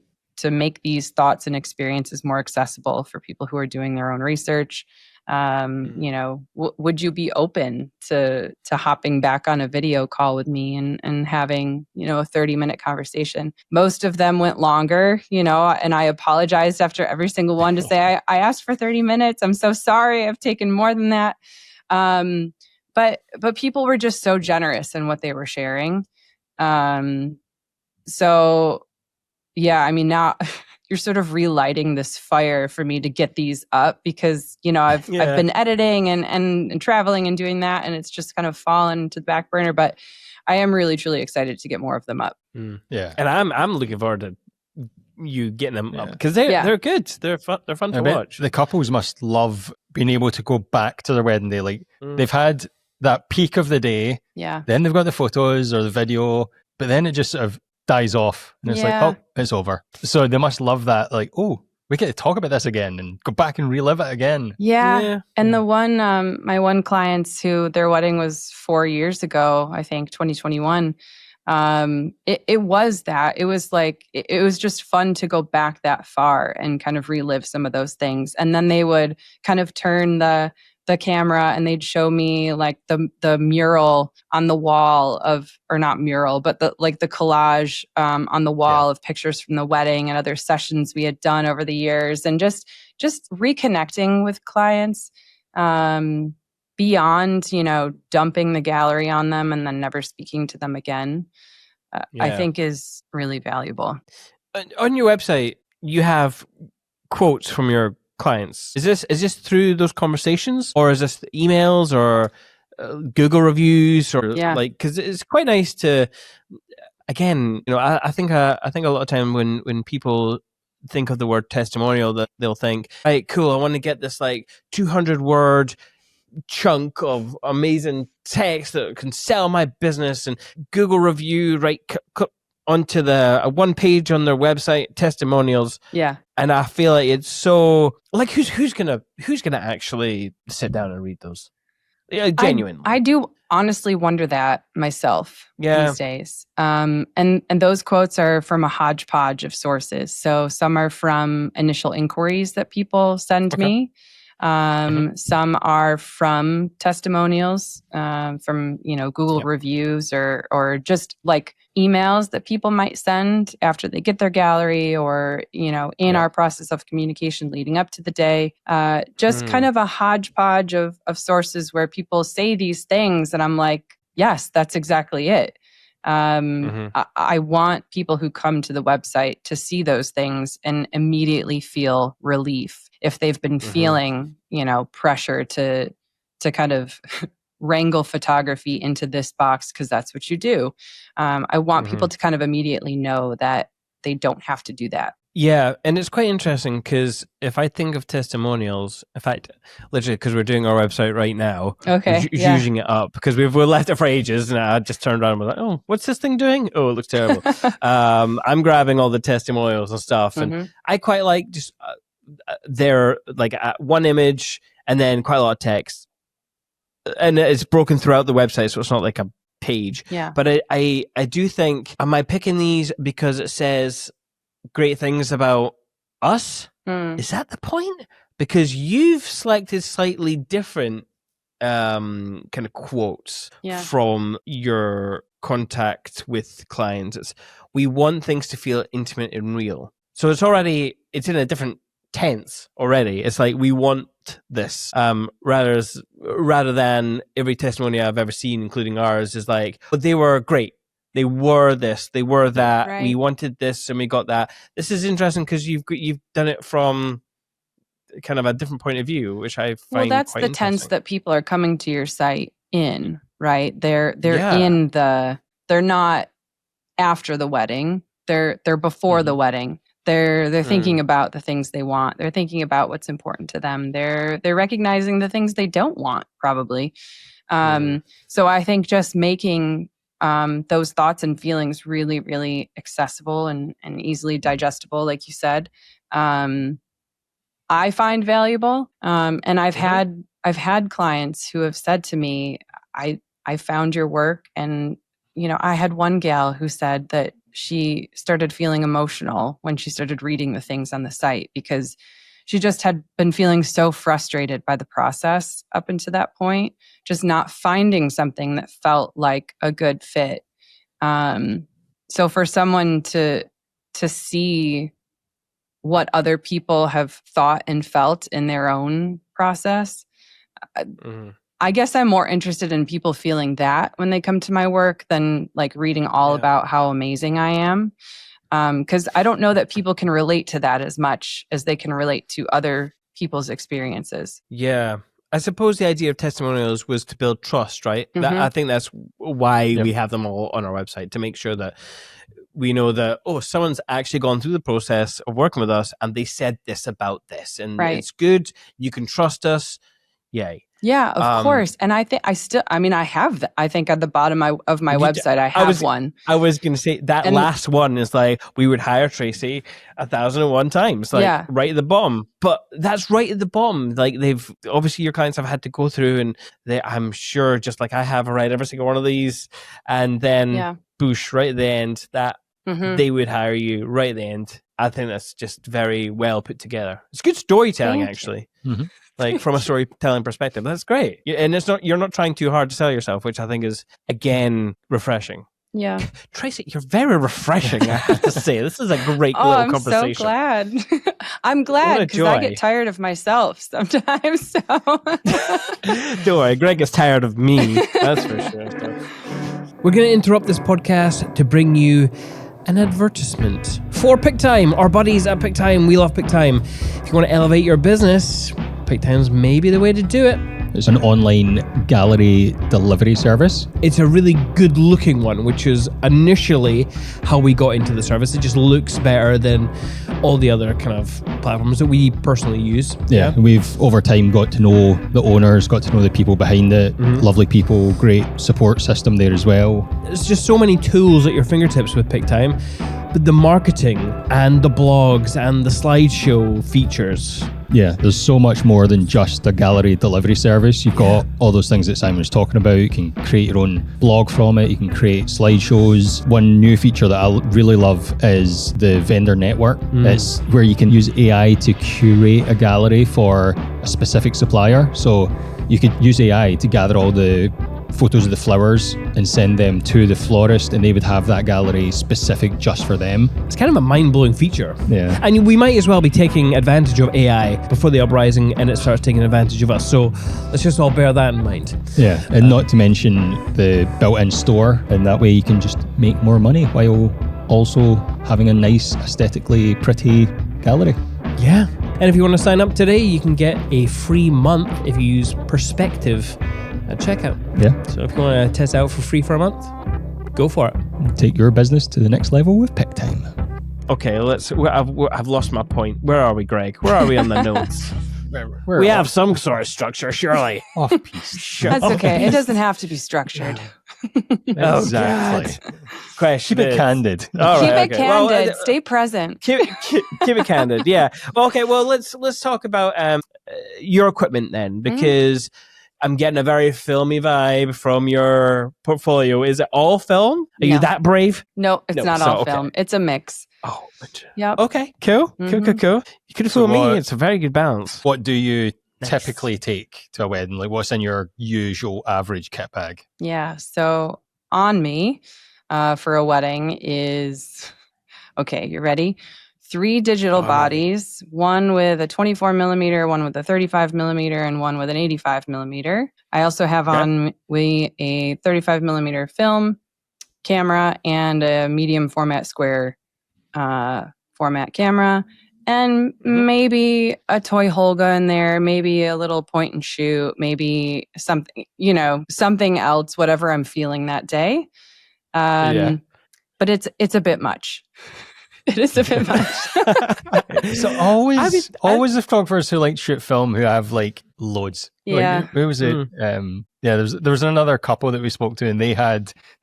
make these thoughts and experiences more accessible for people who are doing their own research. Would you be open to hopping back on a video call with me and having, a 30-minute conversation? Most of them went longer, and I apologized after every single one to say, I asked for 30 minutes. I'm so sorry. I've taken more than that. But people were just so generous in what they were sharing. So yeah, I mean, now you're sort of relighting this fire for me to get these up because, I've been editing and traveling and doing that, and it's just kind of fallen to the back burner. But I am really, truly excited to get more of them up. Yeah. And I'm looking forward to you getting them up because they're good. They're fun to watch. The couples must love being able to go back to their wedding day. Like they've had that peak of the day. Yeah. Then they've got the photos or the video, but then it just sort of dies off and it's like, oh, it's over. So they must love that. Like, oh, we get to talk about this again and go back and relive it again. Yeah. And the one, my one clients who their wedding was 4 years ago, I think 2021. It was that. It was like, it was just fun to go back that far and kind of relive some of those things. And then they would kind of turn the camera and they'd show me like the mural on the wall of, or not mural, but the collage on the wall of pictures from the wedding and other sessions we had done over the years, and just reconnecting with clients beyond, dumping the gallery on them and then never speaking to them again, I think is really valuable. On your website, you have quotes from your clients. Is this through those conversations, or is this emails or Google reviews, or because it's quite nice to, again, I think a lot of time when people think of the word testimonial, that they'll think, right, cool, I want to get this like 200-word chunk of amazing text that can sell my business, and Google review onto the one page on their website, testimonials. Yeah. And I feel like it's so like who's gonna actually sit down and read those? Yeah, genuinely. I do honestly wonder that myself these days. And those quotes are from a hodgepodge of sources. So some are from initial inquiries that people send me. Some are from testimonials, from, Google reviews or just like emails that people might send after they get their gallery, or, in our process of communication leading up to the day. Just kind of a hodgepodge of sources where people say these things. And I'm like, yes, that's exactly it. I want people who come to the website to see those things and immediately feel relief if they've been feeling, pressure to kind of wrangle photography into this box because that's what you do. I want people to kind of immediately know that they don't have to do that. Yeah, and it's quite interesting because if I think of testimonials, in fact, literally because we're doing our website right now, using it up because we've left it for ages, and I just turned around and was like, oh, what's this thing doing? Oh, it looks terrible. I'm grabbing all the testimonials and stuff, and I quite like just they're like one image and then quite a lot of text, and it's broken throughout the website, so it's not like a page. Yeah. But I do think, am I picking these because it says great things about us? Is that the point? Because you've selected slightly different kind of quotes from your contact with clients. It's, we want things to feel intimate and real. So it's in a different tense already. It's like, we want this, rather than every testimony I've ever seen, including ours, is like, but they were great. They were this, they were that. Right. We wanted this and we got that. This is interesting because you've done it from kind of a different point of view, which I find well, that's quite the tense that people are coming to your site in, right? They're in they're not after the wedding. They're before the wedding. They're thinking about the things they want. They're thinking about what's important to them. They're recognizing the things they don't want, probably. So I think just making those thoughts and feelings really, really accessible and easily digestible, like you said, I find valuable. And I've had clients who have said to me, I found your work. And, I had one gal who said that she started feeling emotional when she started reading the things on the site because she just had been feeling so frustrated by the process up until that point, just not finding something that felt like a good fit. So for someone to see what other people have thought and felt in their own process, I guess I'm more interested in people feeling that when they come to my work than like reading all about how amazing I am. Because I don't know that people can relate to that as much as they can relate to other people's experiences. Yeah. I suppose the idea of testimonials was to build trust, right? I think that's why we have them all on our website, to make sure that we know that, someone's actually gone through the process of working with us and they said this about this and it's good. You can trust us. Yay. Yeah, of course. And I think I have, I think at the bottom of my website, I have one. I was going to say that last one is like, we would hire Tracy 1,001 times, like right at the bottom. But that's right at the bottom. Like obviously your clients have had to go through and I'm sure just like I have read every single one of these. And then boosh, right at the end, that they would hire you right at the end. I think that's just very well put together. It's good storytelling, actually. Like from a storytelling perspective, that's great. And you're not trying too hard to sell yourself, which I think is again refreshing. Yeah, Tracy, you're very refreshing. I have to say, this is a great little conversation. I'm so glad. I'm glad because I get tired of myself sometimes. So don't worry, Greg gets tired of me. That's for sure. We're going to interrupt this podcast to bring you an advertisement for PickTime, our buddies at PickTime. We love PickTime. If you want to elevate your business, PickTime's maybe the way to do it. It's an online gallery delivery service. It's a really good looking one, which is initially how we got into the service. It just looks better than all the other kind of platforms that we personally use. Yeah. We've over time got to know the owners, got to know the people behind it. Lovely people, great support system there as well. There's just so many tools at your fingertips with PickTime, but the marketing and the blogs and the slideshow features. Yeah, there's so much more than just a gallery delivery service. You've got all those things that Simon was talking about. You can create your own blog from it. You can create slideshows. One new feature that I really love is the vendor network. It's where you can use AI to curate a gallery for a specific supplier. So you could use AI to gather all the photos of the flowers and send them to the florist, and they would have that gallery specific just for them. It's kind of a mind-blowing feature. Yeah. And we might as well be taking advantage of AI before the uprising and it starts taking advantage of us. So let's just all bear that in mind. Yeah. And not to mention the built-in store, and that way you can just make more money while also having a nice, aesthetically pretty gallery. Yeah. And if you want to sign up today, you can get a free month if you use Perspective at checkout. Yeah. So if you want to test out for free for a month, go for it. Take your business to the next level with PickTime. Okay, I've lost my point. Where are we, Greg? Where are we on the notes? We have some sort of structure, surely. Off piece. That's okay. It doesn't have to be structured. Exactly. Question Keep it candid. All Keep right, it okay. candid. Well, Stay present. Keep it candid. Yeah. Okay. Well, let's talk about your equipment then, because I'm getting a very filmy vibe from your portfolio. Is it all film? Are you that brave? No, it's not all film. It's a mix. Oh, yep. Okay. Cool. Cool. You could have fooled me. It's a very good balance. What do you typically take to a wedding? Like, what's in your usual average kit bag? Yeah. So on me for a wedding is, okay, you ready? 3 digital bodies, one with a 24 millimeter, one with a 35 millimeter, and one with an 85 millimeter. I also have on me a 35 millimeter film camera and a medium format square format camera, and maybe a toy Holga in there, maybe a little point and shoot, maybe something, something else, whatever I'm feeling that day. But it's a bit much. It is a bit much. So always the photographers who like shoot film who have like loads. Yeah. Like, who was it? There was another couple that we spoke to, and they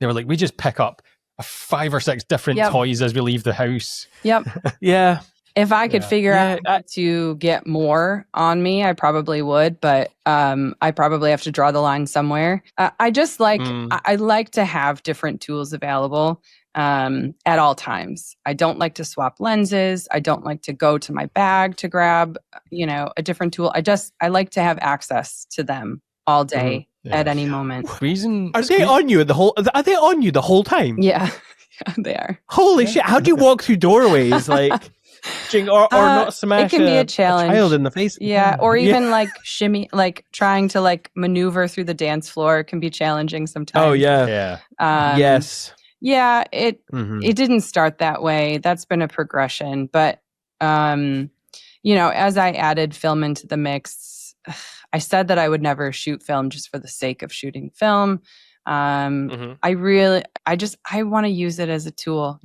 were like, we just pick up 5 or 6 different toys as we leave the house. Yep. Yeah. If I could figure out how to get more on me, I probably would, but I probably have to draw the line somewhere. I just like, I like to have different tools available at all times. I don't like to swap lenses. I don't like to go to my bag to grab, a different tool. I like to have access to them all day at any moment. Are they on you the whole time? Yeah, they are. Holy shit. How do you walk through doorways? Like, or not smash it can be a challenge. child in the face? Yeah, or even like shimmy, like trying to like maneuver through the dance floor can be challenging sometimes. Oh, yeah. Yes. Yeah, it didn't start that way. That's been a progression. But, as I added film into the mix, I said that I would never shoot film just for the sake of shooting film. I want to use it as a tool.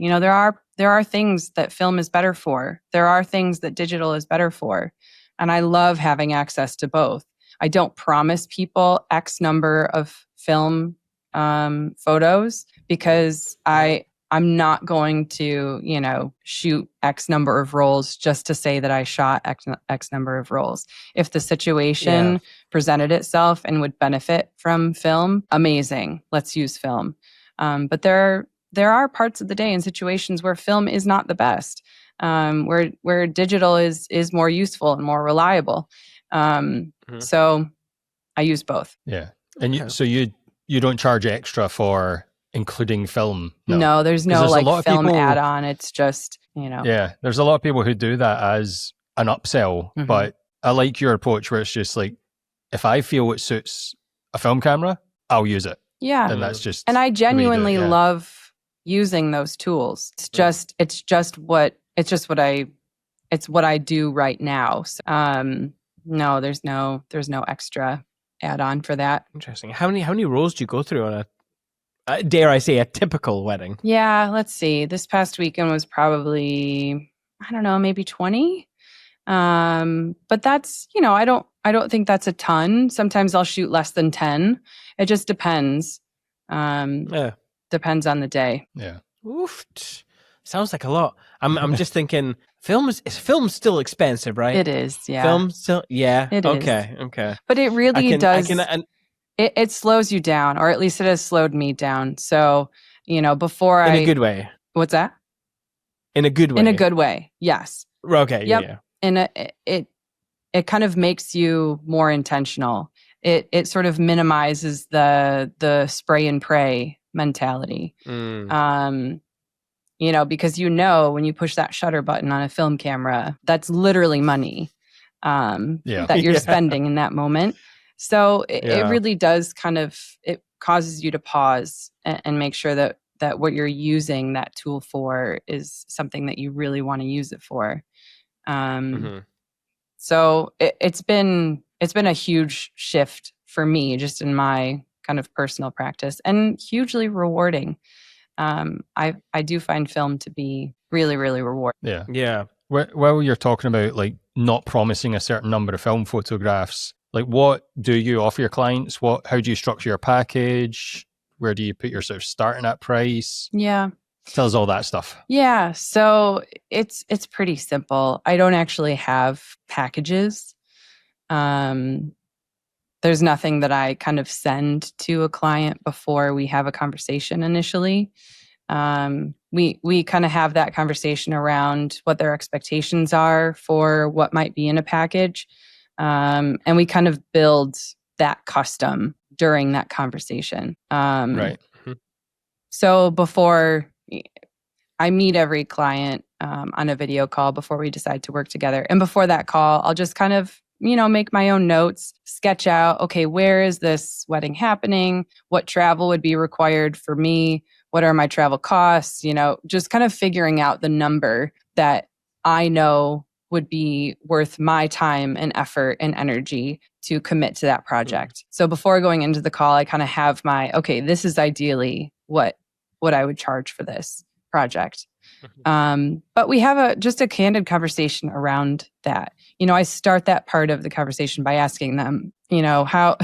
There are things that film is better for. There are things that digital is better for. And I love having access to both. I don't promise people X number of film photos because I'm not going to, shoot X number of rolls just to say that I shot X number of rolls. If the situation presented itself and would benefit from film, amazing. Let's use film. But there are parts of the day and situations where film is not the best, where digital is more useful and more reliable. So I use both. Yeah. And so you don't charge extra for including film? No, there's no like film add-on. It's just, Yeah, there's a lot of people who do that as an upsell, but I like your approach where it's just like, if I feel it suits a film camera, I'll use it. Yeah. And that's just... And I genuinely love using those tools. It's what I do right now. So, no, there's no extra add-on for that. Interesting. How many rolls do you go through on dare I say, a typical wedding? Yeah, let's see. This past weekend was probably, I don't know, maybe 20. But that's, I don't think that's a ton. Sometimes I'll shoot less than 10. It just depends. Depends on the day. Yeah. Oof. Sounds like a lot. I'm just thinking, film's still expensive, right? It is, yeah. Film still, yeah. It is. Okay. But it really does. It slows you down, or at least it has slowed me down. So, before in a good way. What's that? In a good way. In a good way, yes. Okay. Yep. Yeah. And it kind of makes you more intentional. It sort of minimizes the spray and pray mentality. Because when you push that shutter button on a film camera, that's literally money that you're spending in that moment. So it really does it causes you to pause and make sure that what you're using that tool for is something that you really want to use it for. So it's been a huge shift for me just in my kind of personal practice, and hugely rewarding. I do find film to be really, really rewarding. Yeah. Yeah. While you're talking about like not promising a certain number of film photographs, like what do you offer your clients? How do you structure your package? Where do you put your sort of starting at price? Yeah. Tell us all that stuff. Yeah. So it's pretty simple. I don't actually have packages. There's nothing that I kind of send to a client before we have a conversation initially. We kind of have that conversation around what their expectations are for what might be in a package. And we kind of build that custom during that conversation. Right. So before I meet every client on a video call before we decide to work together. And before that call, I'll just kind of, make my own notes, sketch out, okay, where is this wedding happening? What travel would be required for me? What are my travel costs? Just kind of figuring out the number that I know would be worth my time and effort and energy to commit to that project. So before going into the call, I kind of have this is ideally what I would charge for this project. But we have just a candid conversation around that. I start that part of the conversation by asking them, how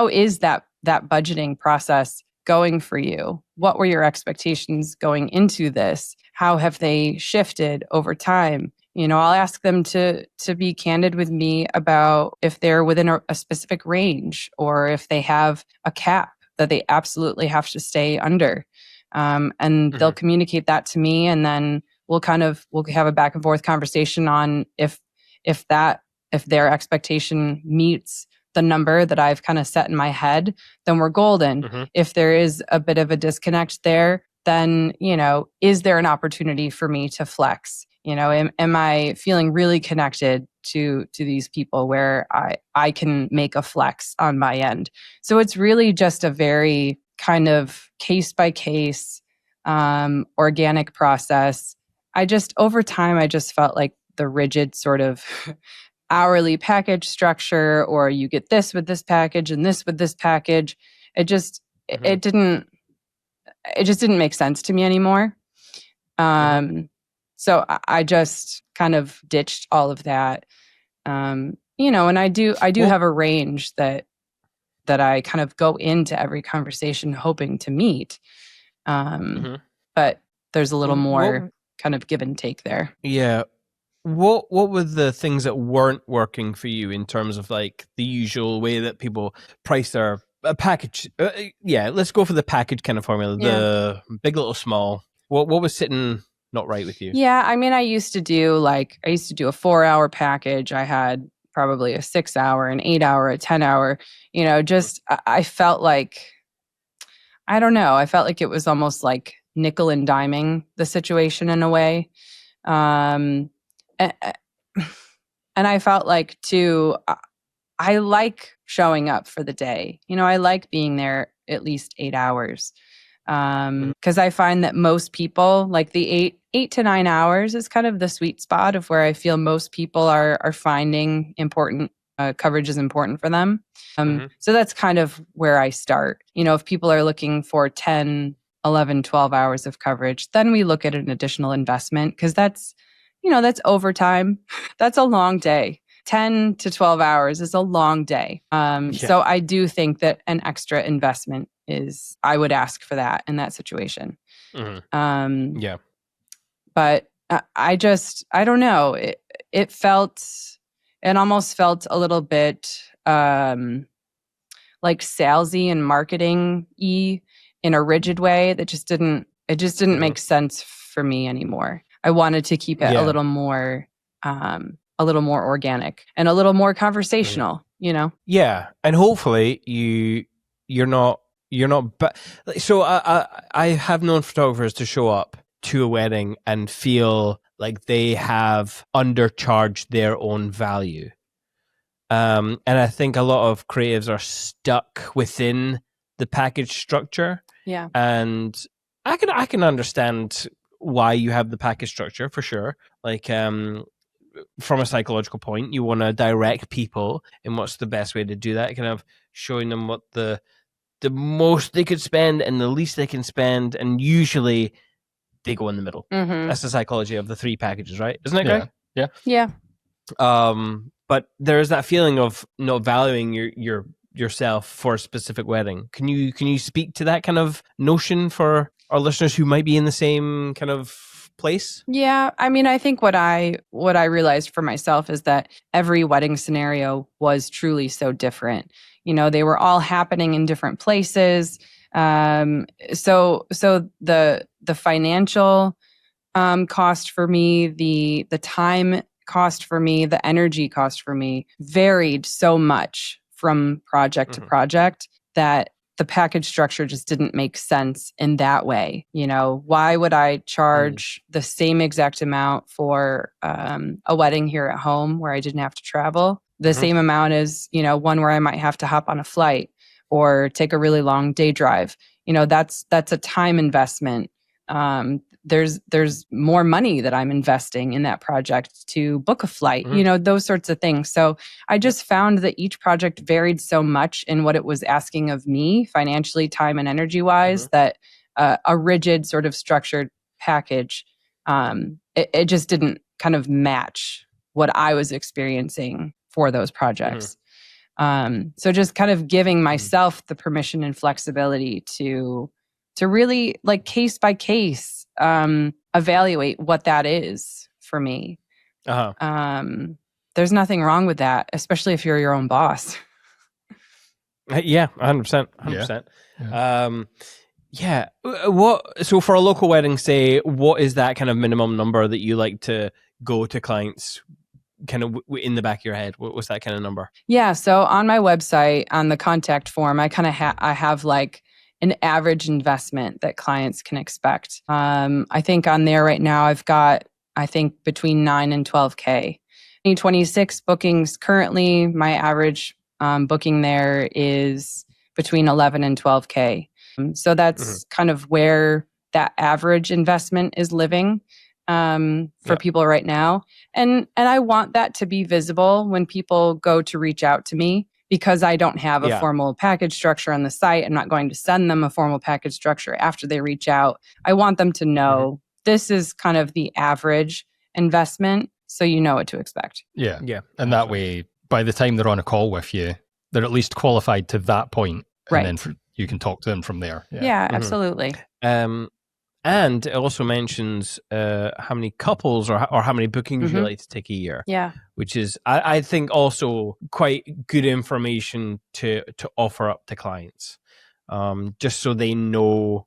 is that budgeting process going for you? What were your expectations going into this? How have they shifted over time? I'll ask them to be candid with me about if they're within a specific range or if they have a cap that they absolutely have to stay under. And they'll communicate that to me, and then we'll have a back and forth conversation on if their expectation meets the number that I've kind of set in my head, then we're golden. If there is a bit of a disconnect there, then, is there an opportunity for me to flex? Am I feeling really connected to these people where I can make a flex on my end? So it's really just a very kind of case by case, organic process. Over time, I just felt like the rigid sort of hourly package structure, or you get this with this package and this with this package. It just didn't make sense to me anymore. So I just kind of ditched all of that. And I do have a range that I kind of go into every conversation hoping to meet. But there's a little more kind of give and take there. Yeah. What were the things that weren't working for you in terms of like the usual way that people price their package? Let's go for the package kind of formula. The big, little, small. What was sitting not right with you? Yeah, I mean, I used to do a 4-hour package. I had probably a 6-hour, an 8-hour, a 10-hour. I felt like, I don't know. I felt like it was almost like nickel and diming the situation in a way. And I felt like too, I like showing up for the day. I like being there at least 8 hours. Because I find that most people, like the 8 to 9 hours is kind of the sweet spot of where I feel most people are finding important coverage is important for them. So that's kind of where I start. If people are looking for 10, 11, 12 hours of coverage, then we look at an additional investment, because that's overtime. That's a long day. 10 to 12 hours is a long day. So I do think that an extra investment I would ask for that in that situation. But I don't know. It almost felt a little bit like salesy and marketing-y in a rigid way that just didn't make sense for me anymore. I wanted to keep it a little more organic and a little more conversational, Yeah. And hopefully you're not, so I have known photographers to show up to a wedding and feel like they have undercharged their own value. And I think a lot of creatives are stuck within the package structure. Yeah. And I can understand why you have the package structure for sure. Like, from a psychological point, you want to direct people in what's the best way to do that, kind of showing them what the most they could spend and the least they can spend, and usually they go in the middle. That's the psychology of the 3 packages, right? Isn't that great? Yeah. But there is that feeling of not valuing yourself for a specific wedding. Can you speak to that kind of notion for our listeners who might be in the same kind of place? Yeah, I mean, I think what I realized for myself is that every wedding scenario was truly so different. They were all happening in different places. So the financial cost for me, the time cost for me, the energy cost for me varied so much from project to project that the package structure just didn't make sense in that way. Why would I charge the same exact amount for a wedding here at home where I didn't have to travel? The same amount as, one where I might have to hop on a flight or take a really long day drive. That's a time investment. There's more money that I'm investing in that project to book a flight, those sorts of things. So I just found that each project varied so much in what it was asking of me financially, time and energy wise, that a rigid sort of structured package it just didn't kind of match what I was experiencing for those projects. So just kind of giving myself the permission and flexibility to really, like, case by case, evaluate what that is for me. There's nothing wrong with that, especially if you're your own boss. Yeah, 100%. 100%. Yeah. So for a local wedding, say, what is that kind of minimum number that you like to go to clients kind of in the back of your head? What was that kind of number? Yeah. So on my website, on the contact form, I kind of I have like an average investment that clients can expect. I think on there right now, I've got, I think, between 9 and 12K. 2026 bookings currently, my average booking there is between 11 and 12K. So that's kind of where that average investment is living for people right now. And I want that to be visible when people go to reach out to me, because I don't have a formal package structure on the site. I'm not going to send them a formal package structure after they reach out. I want them to know this is kind of the average investment, so you know what to expect. Yeah. And that way, by the time they're on a call with you, they're at least qualified to that point. And then you can talk to them from there. Yeah, absolutely. And it also mentions how many couples or how many bookings you like to take a year. Yeah. Which is, I think, also quite good information to offer up to clients, just so they know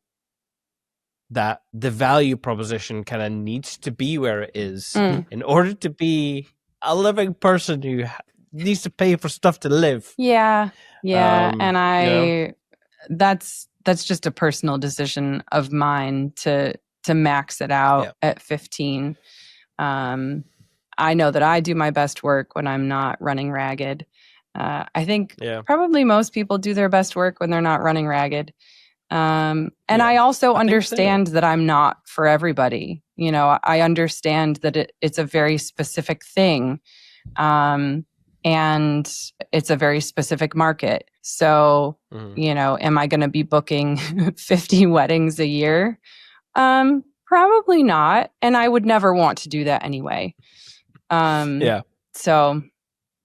that the value proposition kind of needs to be where it is in order to be a living person who needs to pay for stuff to live. Yeah. And that's just a personal decision of mine to max it out at 15. I know that I do my best work when I'm not running ragged. I think probably most people do their best work when they're not running ragged. And I also understand that I'm not for everybody. You know, I understand that it's a very specific thing. And it's a very specific market. So, you know, am I going to be booking 50 weddings a year? Probably not. And I would never want to do that anyway. So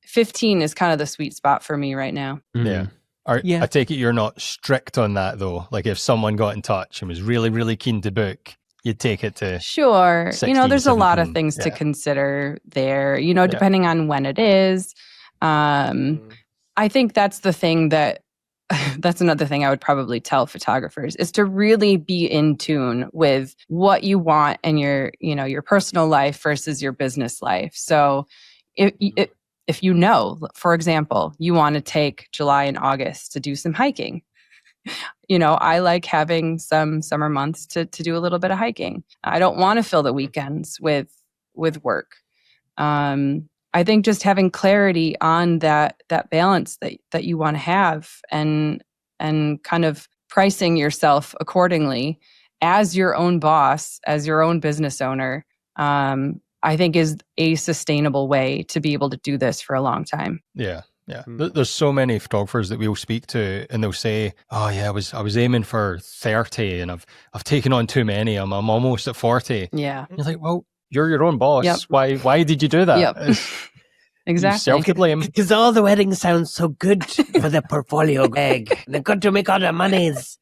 15 is kind of the sweet spot for me right now. Yeah. I take it you're not strict on that, though. Like, if someone got in touch and was really, really keen to book, you'd take it to 16, you know, there's 17. a lot of things to consider there, you know, depending on when it is. I think that's the thing that's another thing I would probably tell photographers, is to really be in tune with what you want in your personal life versus your business life. So if you know, for example, you want to take July and August to do some hiking, you know, I like having some summer months to do a little bit of hiking. I don't want to fill the weekends with work. I think just having clarity on that balance that you want to have, and kind of pricing yourself accordingly as your own boss, as your own business owner, I think is a sustainable way to be able to do this for a long time. Yeah. There's so many photographers that we'll speak to, and they'll say, "Oh yeah, I was aiming for 30, and I've taken on too many. I'm almost at 40." Yeah. And you're like, well, you're your own boss. Why did you do that? Yep. Exactly. Self to blame. Because all the weddings sound so good for the portfolio, Greg. They've got to make all the monies.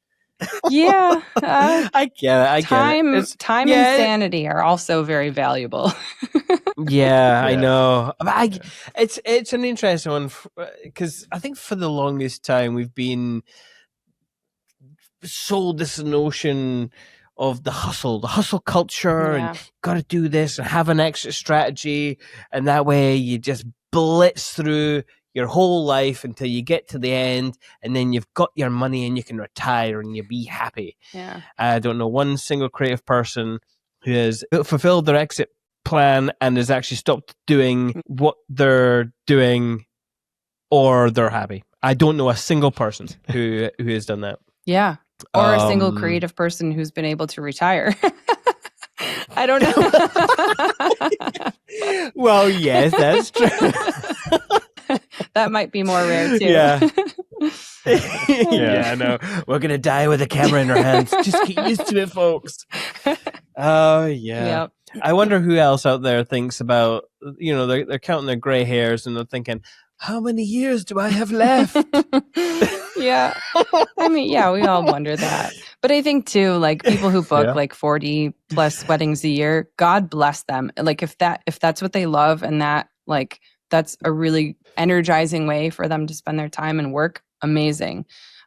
Yeah. I get it. Time and sanity are also very valuable. I know. But it's an interesting one, because I think for the longest time we've been sold this notion of the hustle culture, and got to do this and have an exit strategy, and that way you just blitz through your whole life until you get to the end, and then you've got your money and you can retire and you'll be happy. Yeah. I don't know one single creative person who has fulfilled their exit plan and has actually stopped doing what they're doing, or they're happy. I don't know a single person who has done that. Yeah. Or a single creative person who's been able to retire. I don't know. Well, yes, that's true. That might be more rare too. Yeah. I know. We're going to die with a camera in our hands. Just get used to it, folks. Oh, yeah. Yep. I wonder who else out there thinks about, they're counting their gray hairs and they're thinking, how many years do I have left? Yeah. I mean, yeah, we all wonder that. But I think too, like people who book like 40 plus weddings a year, God bless them. Like if that's what they love and that's a really energizing way for them to spend their time and work, amazing.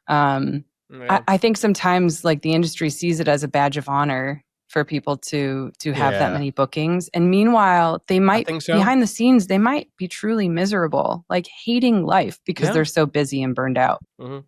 I think sometimes like the industry sees it as a badge of honor for people to have that many bookings. And meanwhile, they might, behind the scenes, they might be truly miserable, like hating life because they're so busy and burned out. Mm-hmm.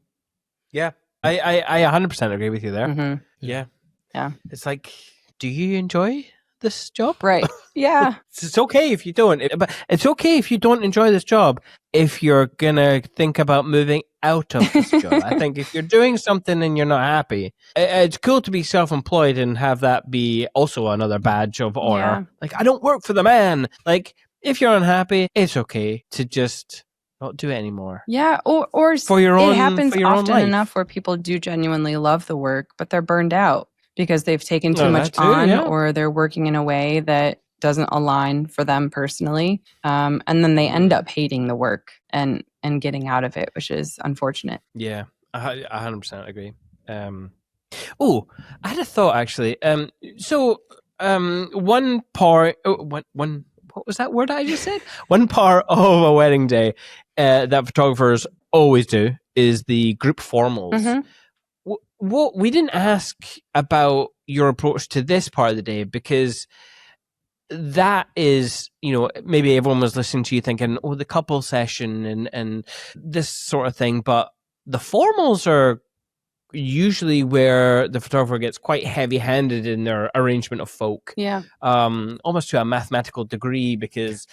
Yeah. I 100% agree with you there. Mm-hmm. Yeah. Yeah. It's like, do you enjoy this job? Right. Yeah. It's okay if you don't, but it's okay if you don't enjoy this job if you're gonna think about moving out of this job. I think if you're doing something and you're not happy, it's cool to be self-employed and have that be also another badge of honor. Yeah. Like, I don't work for the man. Like, if you're unhappy, it's okay to just not do it anymore. Yeah, or for your own, it happens for your often own life. enough where people do genuinely love the work, but they're burned out because they've taken too much on, or they're working in a way that doesn't align for them personally, and then they end up hating the work and getting out of it, which is unfortunate. Yeah, I 100% agree. I had a thought actually. One part, one. What was that word I just said? One part of a wedding day that photographers always do is the group formals. Mm-hmm. What we didn't ask about your approach to this part of the day, because that is, maybe everyone was listening to you thinking, oh, the couple session and this sort of thing, but the formals are usually where the photographer gets quite heavy-handed in their arrangement of folk. Yeah. Almost to a mathematical degree, because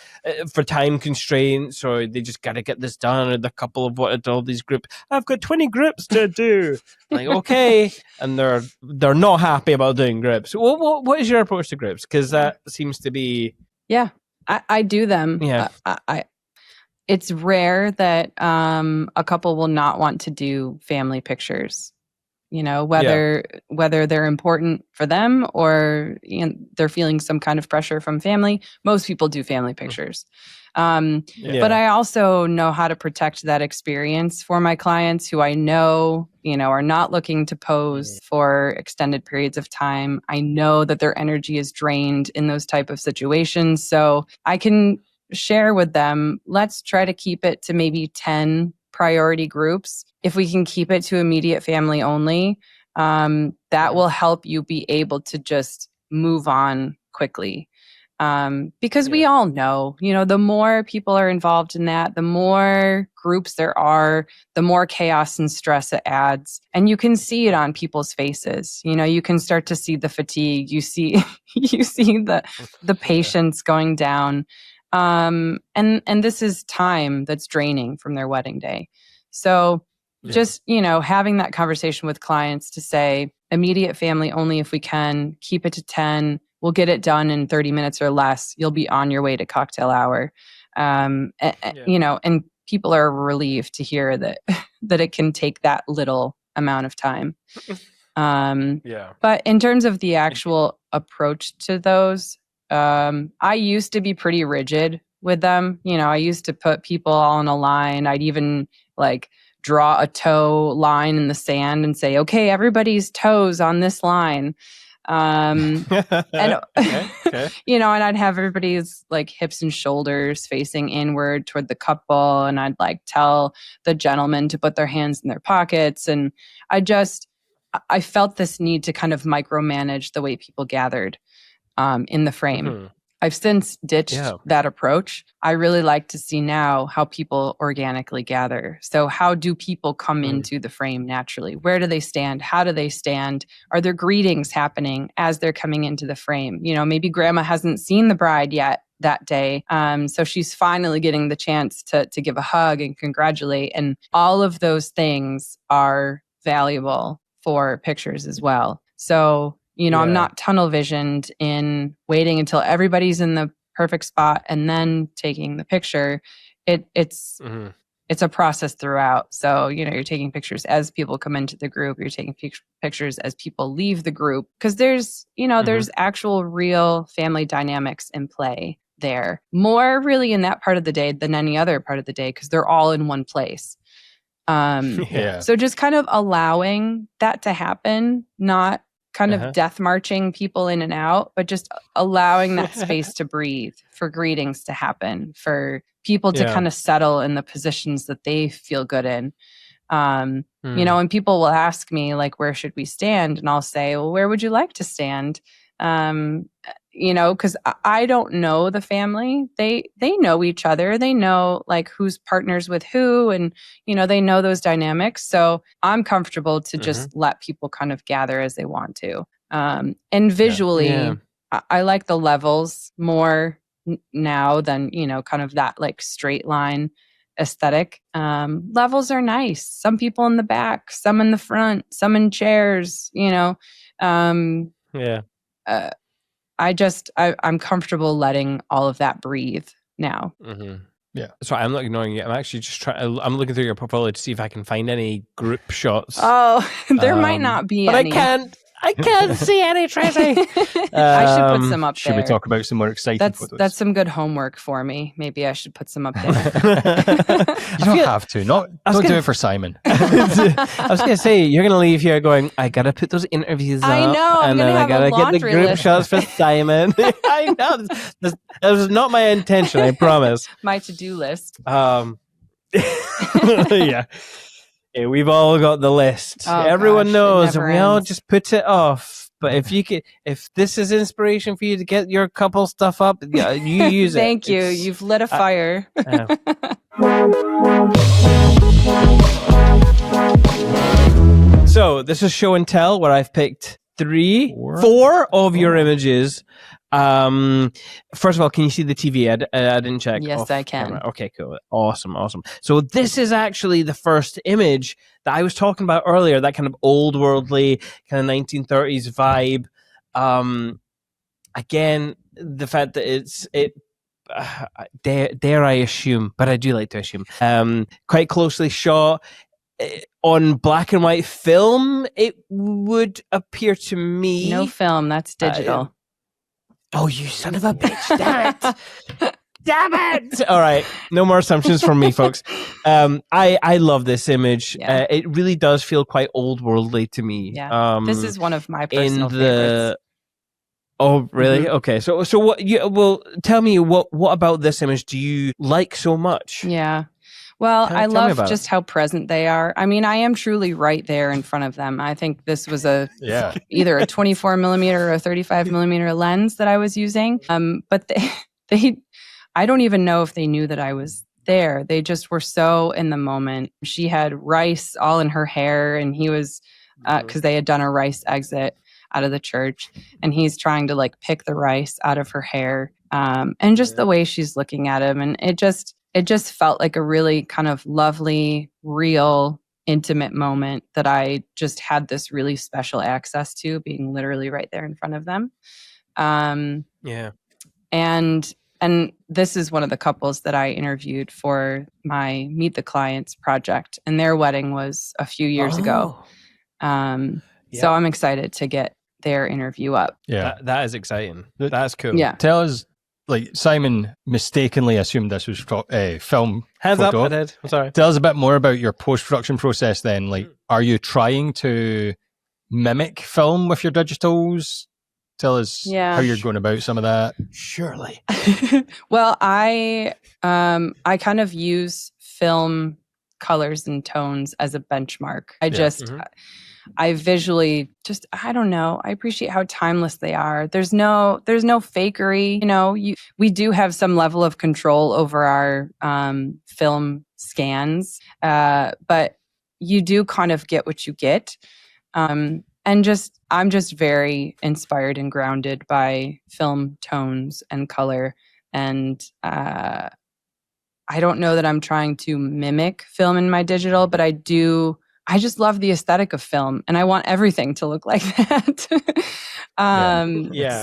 for time constraints, or they just got to get this done, or the couple of wanted all these groups. I've got 20 groups to do. Like, okay, and they're not happy about doing groups. What is your approach to groups? Because that seems to be. Yeah, I do them. Yeah. It's rare that a couple will not want to do family pictures. Whether they're important for them or they're feeling some kind of pressure from family. Most people do family pictures. But I also know how to protect that experience for my clients who I know, are not looking to pose for extended periods of time. I know that their energy is drained in those type of situations. So I can share with them, let's try to keep it to maybe 10 priority groups. If we can keep it to immediate family only, that will help you be able to just move on quickly. Because we all know, the more people are involved in that, the more groups there are, the more chaos and stress it adds. And you can see it on people's faces. You can start to see the fatigue. You see the patience going down. And this is time that's draining from their wedding day. So just, having that conversation with clients to say immediate family only if we can, keep it to 10, we'll get it done in 30 minutes or less. You'll be on your way to cocktail hour. And people are relieved to hear that, that it can take that little amount of time. But in terms of the actual approach to those, I used to be pretty rigid with them. I used to put people all in a line. I'd even draw a toe line in the sand and say, okay, everybody's toes on this line. And, and I'd have everybody's hips and shoulders facing inward toward the couple. And I'd tell the gentleman to put their hands in their pockets. And I felt this need to kind of micromanage the way people gathered in the frame. Mm-hmm. I've since ditched that approach. I really like to see now how people organically gather. So how do people come into the frame naturally? Where do they stand? How do they stand? Are there greetings happening as they're coming into the frame? Maybe grandma hasn't seen the bride yet that day. So she's finally getting the chance to give a hug and congratulate. And all of those things are valuable for pictures as well. So I'm not tunnel visioned in waiting until everybody's in the perfect spot and then taking the picture. It's it's a process throughout. So, you're taking pictures as people come into the group, you're taking pictures as people leave the group, because there's actual real family dynamics in play there, more really in that part of the day than any other part of the day, because they're all in one place. So just kind of allowing that to happen, not kind of death marching people in and out, but just allowing that space to breathe, for greetings to happen, for people to kind of settle in the positions that they feel good in. And people will ask me, like, where should we stand? And I'll say, well, where would you like to stand? Because I don't know the family. They know each other. They know, like, who's partners with who, and they know those dynamics. So I'm comfortable to just let people kind of gather as they want to. And visually, I like the levels more now than kind of that like straight line aesthetic. Levels are nice. Some people in the back, some in the front, some in chairs. I'm comfortable letting all of that breathe now. Yeah. Sorry, I'm not ignoring you. I'm actually just trying. I'm looking through your portfolio to see if I can find any group shots. Oh, there might not be but any. I can't see any, Tracy. I should put some up should there. we talk about some more exciting photos? That's some good homework for me. Maybe I should put some up there. You don't have to. Don't do it for Simon. I was going to say, you're going to leave here going, I got to put those interviews up. I know. And then I got to get the group shots for Simon. I know. That was not my intention, I promise. My to-do list. Yeah. Yeah, we've all got the list. Oh, Everyone knows, and we all ends. just put it off. But if this is inspiration for you to get your couple stuff up, you use it. Thank you. You've lit a fire. So this is show and tell, where I've picked four of your images. First of all, can you see the TV? I didn't check. Yes, I can. Camera. Okay, cool. Awesome. So this is actually the first image that I was talking about earlier, that kind of old worldly kind of 1930s vibe. Again, the fact that dare I assume, but I do like to assume, quite closely shot. On black and white film, it would appear to me. No film, that's digital. Oh, you son of a bitch. Damn it. Damn it. All right. No more assumptions from me, folks. I love this image. Yeah. It really does feel quite old worldly to me. Yeah. This is one of my personal favorites. Oh, really? Okay. So what tell me what about this image do you like so much? Yeah. Well, I love about just how present they are. I mean, I am truly right there in front of them. I think this was either a 24 millimeter or a 35 millimeter lens that I was using. But I don't even know if they knew that I was there. They just were so in the moment. She had rice all in her hair, and he was, because they had done a rice exit out of the church, and he's trying to like pick the rice out of her hair. And just the way she's looking at him, and it just felt like a really kind of lovely, real, intimate moment that I just had this really special access to, being literally right there in front of them. And this is one of the couples that I interviewed for my Meet the Clients project, and their wedding was a few years ago. So I'm excited to get their interview up. Yeah, that is exciting. That's cool. Yeah. Tell us. Like, Simon mistakenly assumed this was film. Hands photo. up, I did. I'm sorry. Tell us a bit more about your post-production process then. Like, are you trying to mimic film with your digitals? Tell us how you're going about some of that. Surely. Well, I kind of use film colors and tones as a benchmark. I visually I don't know. I appreciate how timeless they are. There's no fakery. We do have some level of control over our film scans, but you do kind of get what you get. And I'm just very inspired and grounded by film tones and color. And I don't know that I'm trying to mimic film in my digital, but I just love the aesthetic of film, and I want everything to look like that.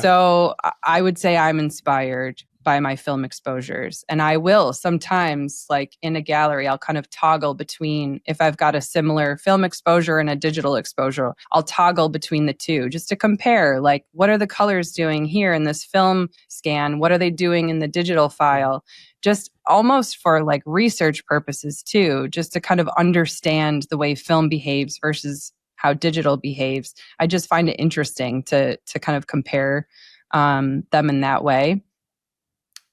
So I would say I'm inspired by my film exposures. And I will sometimes, like in a gallery, I'll kind of toggle between, if I've got a similar film exposure and a digital exposure, I'll toggle between the two just to compare, like, what are the colors doing here in this film scan? What are they doing in the digital file? Just almost for like research purposes too, just to kind of understand the way film behaves versus how digital behaves. I just find it interesting to kind of compare them in that way.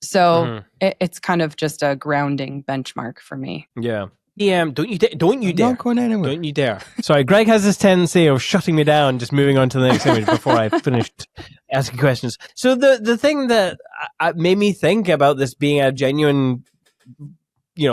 So it's kind of just a grounding benchmark for me. Yeah. Don't you dare. Not going anywhere. Don't you dare. Sorry, Greg has this tendency of shutting me down, just moving on to the next image before I finished asking questions. So the thing that made me think about this being a genuine,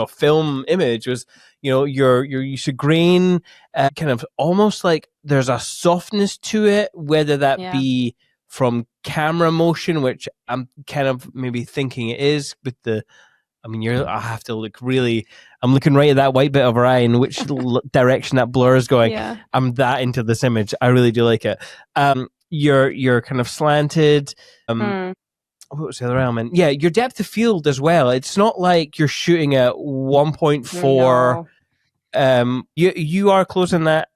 film image was, your use of grain, kind of almost like there's a softness to it, whether that be from camera motion, which I'm kind of maybe thinking it is with I have to look really, I'm looking right at that white bit of her eye and which direction that blur is going. Yeah. I'm that into this image. I really do like it. You're kind of slanted. What was the other element? Yeah, your depth of field as well. It's not like you're shooting at 1.4. No. You are closing that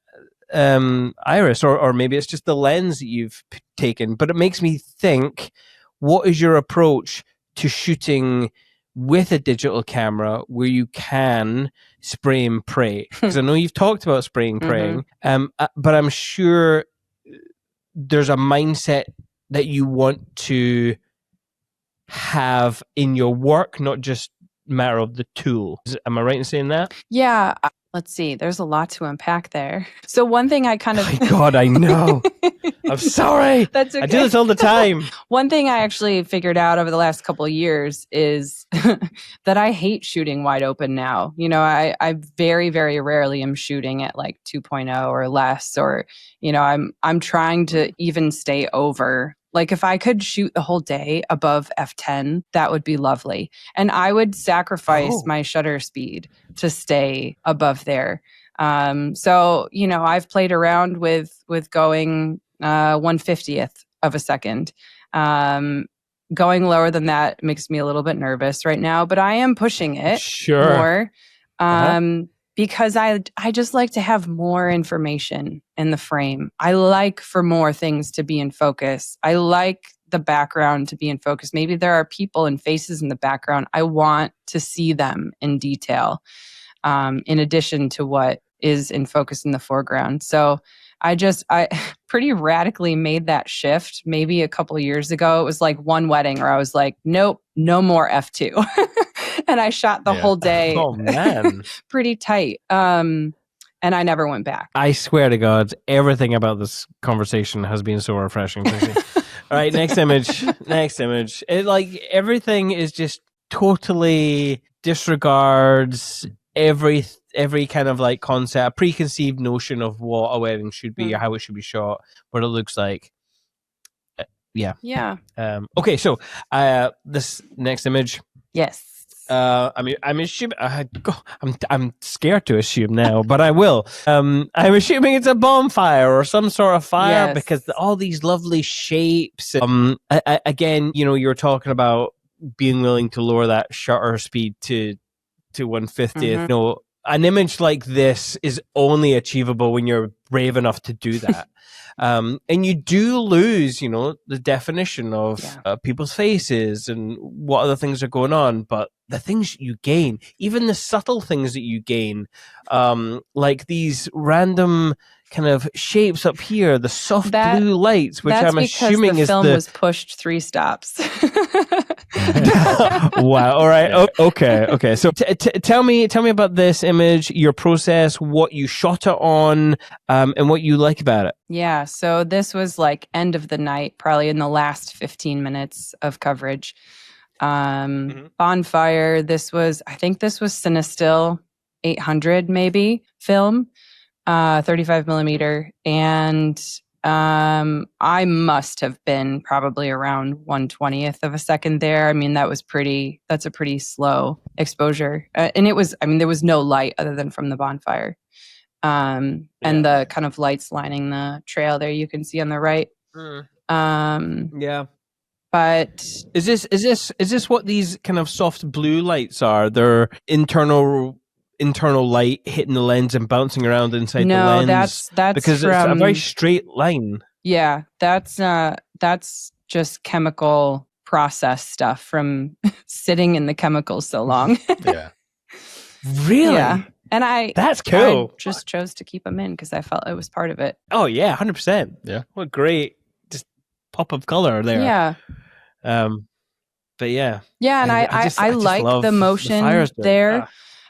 iris, or maybe it's just the lens that you've taken, but it makes me think, what is your approach to shooting with a digital camera where you can spray and pray? Because I know you've talked about spraying and praying, but I'm sure there's a mindset that you want to have in your work, not just matter of the tool. Am I right in saying that? Yeah. Let's see. There's a lot to unpack there. So one thing I kind of... My God, I know. I'm sorry. That's okay. I do this all the time. One thing I actually figured out over the last couple of years is that I hate shooting wide open now. I very, very rarely am shooting at like 2.0 or less, or, I'm trying to even stay over. Like if I could shoot the whole day above f10, that would be lovely. And I would sacrifice my shutter speed to stay above there. So, I've played around with going 1/50th of a second. Going lower than that makes me a little bit nervous right now, but I am pushing it more. Because I just like to have more information in the frame. I like for more things to be in focus. I like the background to be in focus. Maybe there are people and faces in the background. I want to see them in detail, in addition to what is in focus in the foreground. So I pretty radically made that shift maybe a couple of years ago. It was like one wedding where I was like, nope, no more f2. And I shot the whole day. Oh, man. Pretty tight. And I never went back. I swear to God, everything about this conversation has been so refreshing. All right, next image. It, like, everything is just totally disregards every kind of like concept, preconceived notion of what a wedding should be or how it should be shot, what it looks like. Yeah. Okay, so this next image. Yes. I'm assuming. I'm scared to assume now, but I will. I'm assuming it's a bonfire or some sort of fire, because all these lovely shapes. Again, you were talking about being willing to lower that shutter speed to 1/50th. An image like this is only achievable when you're brave enough to do that. And you do lose, the definition of people's faces and what other things are going on. But the things you gain, even the subtle things that you gain, like these random kind of shapes up here, the soft blue lights, which I'm assuming is the film was pushed 3 stops. Wow. All right. Okay. So tell me about this image, your process, what you shot it on, and what you like about it. Yeah. So this was like end of the night, probably in the last 15 minutes of coverage. Bonfire. I think this was Cinestill 800 maybe film, 35 millimeter. And I must have been probably around 1/20th of a second there. I mean, that's a pretty slow exposure. And there was no light other than from the bonfire. And the kind of lights lining the trail there you can see on the right. But Is this what these kind of soft blue lights are? They're internal light hitting the lens and bouncing around inside the lens. No, that's because from, it's a very straight line. Yeah, that's just chemical process stuff from sitting in the chemicals so long. Yeah. Really? Yeah. And that's cool. I just chose to keep them in because I felt it was part of it. Oh yeah, 100%. Yeah. What great just pop of color there. Yeah. But yeah. Yeah, and I just like love the motion fires there.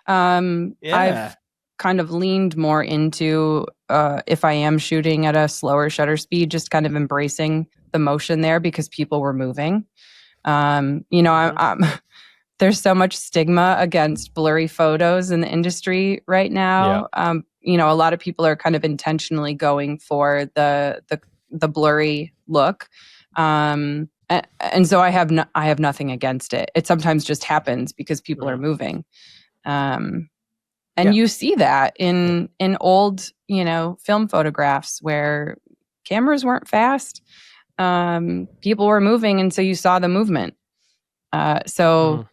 Yeah. I've kind of leaned more into if I am shooting at a slower shutter speed, just kind of embracing the motion there because people were moving. I'm there's so much stigma against blurry photos in the industry right now. Yeah. A lot of people are kind of intentionally going for the blurry look. And so I have nothing against it. It sometimes just happens because people are moving. And you see that in old, film photographs where cameras weren't fast. People were moving, and so you saw the movement. So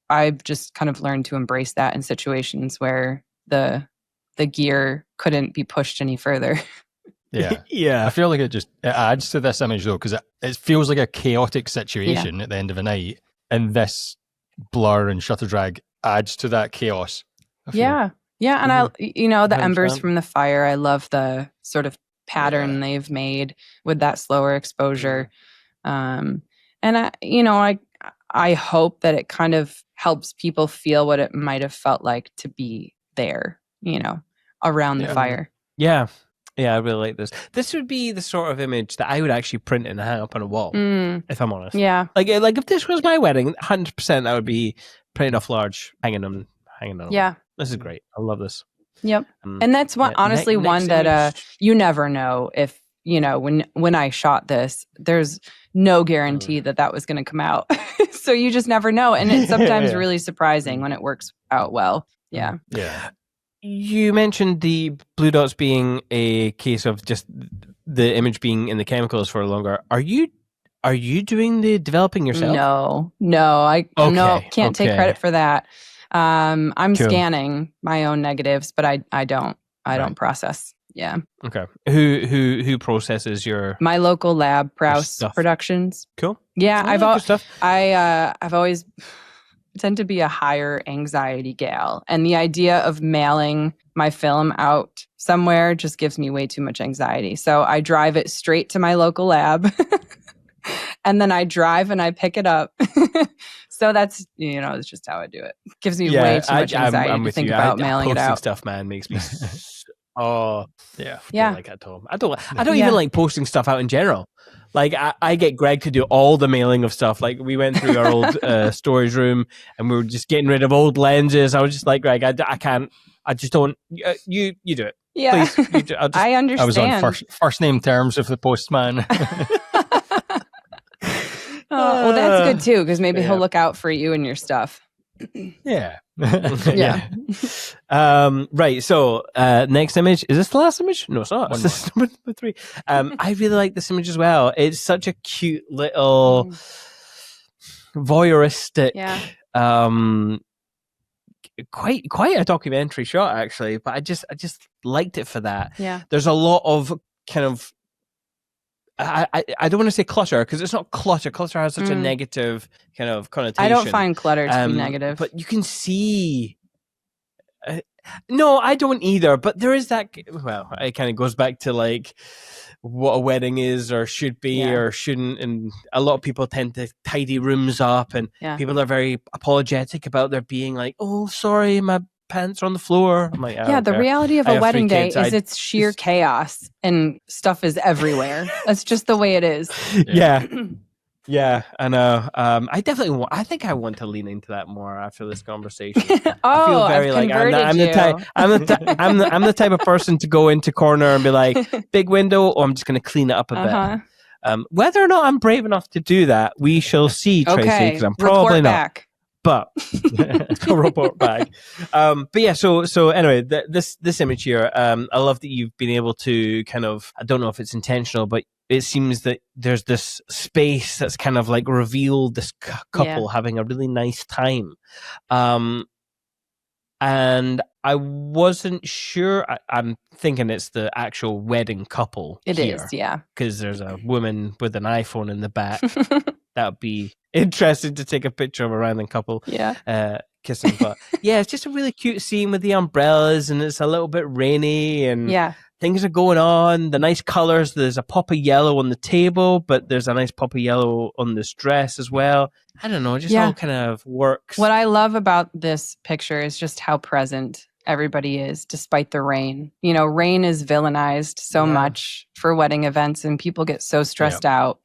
I've just kind of learned to embrace that in situations where the gear couldn't be pushed any further. Yeah. Yeah. I feel like it adds to this image though, because it feels like a chaotic situation at the end of a night, and this blur and shutter drag adds to that chaos. Yeah. And the 100%. embers from the fire, I love the sort of pattern they've made with that slower exposure. And I hope that it kind of helps people feel what it might have felt like to be there, around the fire. Yeah. Yeah, I really like this. This would be the sort of image that I would actually print and hang up on a wall, if I'm honest. Yeah. Like if this was my wedding, 100% that would be printed off large, hanging on. Yeah. This is great. I love this. Yep. And that's one, honestly, one that image. you never know if, when I shot this, there's no guarantee that was going to come out. So you just never know. And it's sometimes really surprising when it works out well. Yeah. Yeah. You mentioned the blue dots being a case of just the image being in the chemicals for longer. Are you doing the developing yourself? No, I can't take credit for that. I'm scanning my own negatives, but I don't process. Yeah. Okay. Who processes your my local lab, Prouse stuff? Productions? Cool. Yeah, stuff. I've always tend to be a higher anxiety gal, and the idea of mailing my film out somewhere just gives me way too much anxiety. So I drive it straight to my local lab, and then I drive and I pick it up. So that's it's just how I do it. Gives me way too much anxiety to think about mailing it out. Stuff, man, makes me. I don't like it at all. I don't even like posting stuff out in general. Like I get Greg to do all the mailing of stuff. Like we went through our old storage room and we were just getting rid of old lenses. I was just like, Greg, I can't. I just don't. You do it. Yeah, please. You do, I understand. I was on first name terms with the postman. Well, that's good too, because maybe he'll look out for you and your stuff. Yeah. Yeah. Right. So, next image. Is this the last image? No, it's not. This is number 3. I really like this image as well. It's such a cute little voyeuristic, quite a documentary shot actually. But I just liked it for that. Yeah. There's a lot of kind of. I don't want to say clutter because it's not clutter. Clutter has such a negative kind of connotation. I don't find clutter to be negative. But you can see... no, I don't either. But there is that... Well, it kind of goes back to like what a wedding is or should be or shouldn't. And a lot of people tend to tidy rooms up and people are very apologetic about there being like, oh, sorry, my pants are on the floor. I'm like, the reality of a wedding day is it's sheer chaos and stuff is everywhere. That's just the way it is. Yeah, I know. I think I want to lean into that more after this conversation. I feel very I'm the type of person to go into corner and be like, big window, or I'm just going to clean it up a bit. Whether or not I'm brave enough to do that, we shall see, Tracy, because I'm probably Report not. Back. But report back. But yeah, so anyway, this image here, I love that you've been able to kind of, I don't know if it's intentional, but it seems that there's this space that's kind of like revealed this couple having a really nice time. And I wasn't sure. I'm thinking it's the actual wedding couple. It here, is, yeah. because there's a woman with an iPhone in the back. That would be interesting to take a picture of a random couple. Kissing. But yeah, it's just a really cute scene with the umbrellas, and it's a little bit rainy, and things are going on. The nice colors. There's a pop of yellow on the table, but there's a nice pop of yellow on this dress as well. I don't know, it just all kind of works. What I love about this picture is just how present everybody is, despite the rain. You know, rain is villainized so much for wedding events, and people get so stressed out.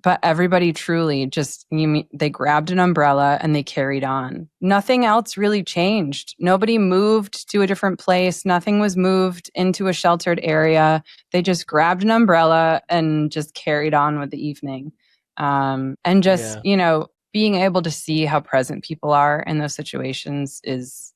But everybody truly just, they grabbed an umbrella and they carried on. Nothing else really changed. Nobody moved to a different place. Nothing was moved into a sheltered area. They just grabbed an umbrella and just carried on with the evening. And just, being able to see how present people are in those situations is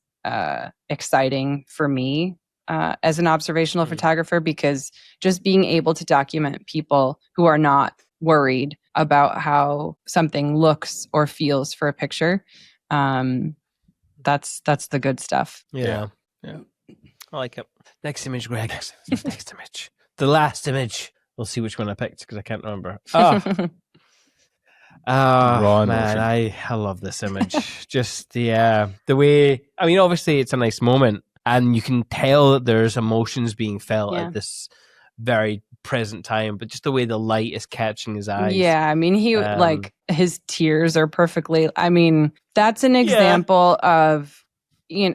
exciting for me as an observational photographer, because just being able to document people who are not worried about how something looks or feels for a picture, that's the good stuff. Yeah. I like it. Next image, Greg. Next image. The last image. We'll see which one I picked because I can't remember. Man, I love this image. Just the way, I mean, obviously it's a nice moment, and you can tell that there's emotions being felt at this very present time, but just the way the light is catching his eyes. Yeah, I mean, he like his tears are perfectly, I mean, that's an example of,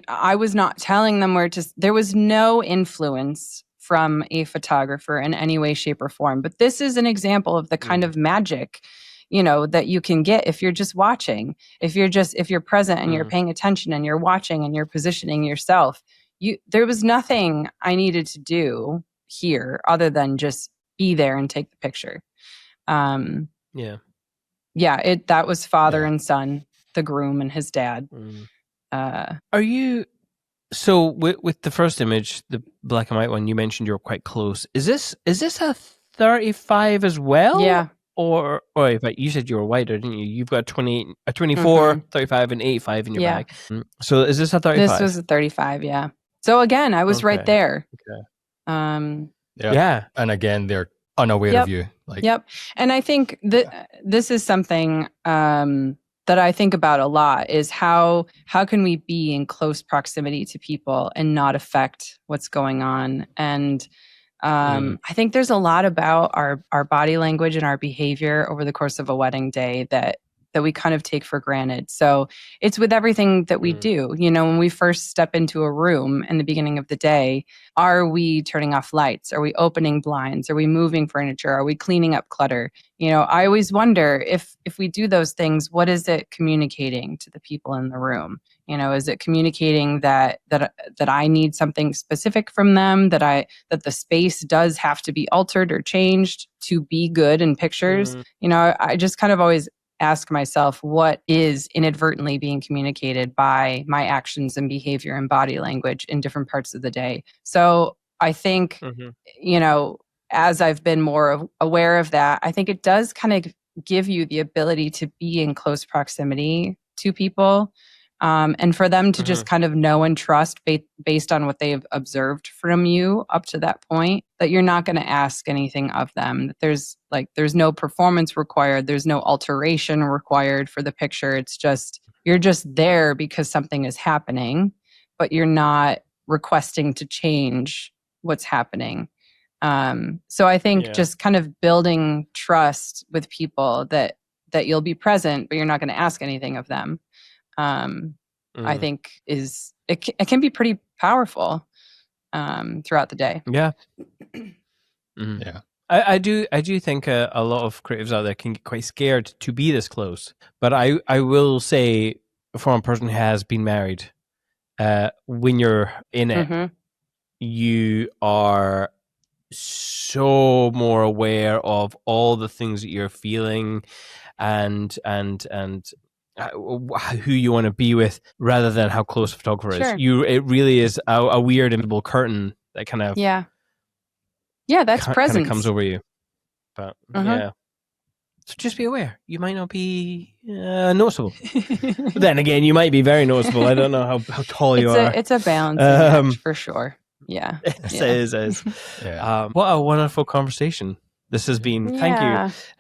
I was not telling them where to, there was no influence from a photographer in any way, shape, or form. But this is an example of the kind of magic, that you can get if you're just watching, if you're present and you're paying attention and you're watching and you're positioning yourself. There was nothing I needed to do here other than just be there and take the picture. That was father and son, the groom and his dad. Are you, so with the first image, the black and white one, you mentioned you're quite close. Is this a 35 as well? Yeah. Or but you said you were wider, didn't you? You've got a 28, a 24, 35, and 85 in your bag. So is this a 35? This was a 35, yeah. So again, I was right there. Okay. And again, they're unaware of you. And I think that this is something that I think about a lot, is how can we be in close proximity to people and not affect what's going on? And I think there's a lot about our body language and our behavior over the course of a wedding day that we kind of take for granted. So it's with everything that we do. When we first step into a room in the beginning of the day, are we turning off lights? Are we opening blinds? Are we moving furniture? Are we cleaning up clutter? I always wonder if we do those things, what is it communicating to the people in the room? Is it communicating that I need something specific from them, that the space does have to be altered or changed to be good in pictures? I just kind of always ask myself, what is inadvertently being communicated by my actions and behavior and body language in different parts of the day? So I think, as I've been more aware of that, I think it does kind of give you the ability to be in close proximity to people, and for them to just kind of know and trust based on what they've observed from you up to that point, that you're not going to ask anything of them. That there's no performance required. There's no alteration required for the picture. It's just, you're just there because something is happening, but you're not requesting to change what's happening. So I think just kind of building trust with people that you'll be present, but you're not going to ask anything of them. I think it can be pretty powerful throughout the day. Yeah. Yeah. I do think a lot of creatives out there can get quite scared to be this close. But I will say, from a person who has been married, when you're in it, you are so more aware of all the things that you're feeling and who you want to be with, rather than how close a photographer is. It really is a weird invisible curtain that kind of Yeah, that's kind presence. of comes over you. But yeah. So just be aware. You might not be noticeable. But then again, you might be very noticeable. I don't know how tall you are. It's a balancing act for sure. Yeah. It is. Yeah. What a wonderful conversation this has been. Thank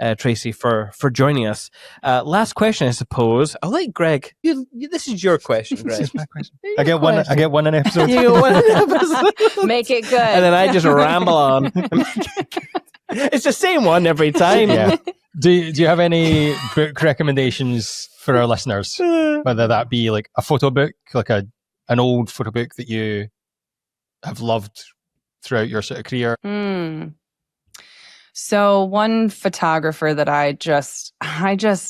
you, Tracy, for joining us. Last question, I suppose. I'll let Greg. This is your question, Greg. This is my question. I get one an episode. You get one an episode. Make it good. And then I just ramble on. It's the same one every time. Yeah. Do you have any book recommendations for our listeners? Whether that be like a photo book, like an old photo book that you have loved throughout your sort of career? So one photographer that I just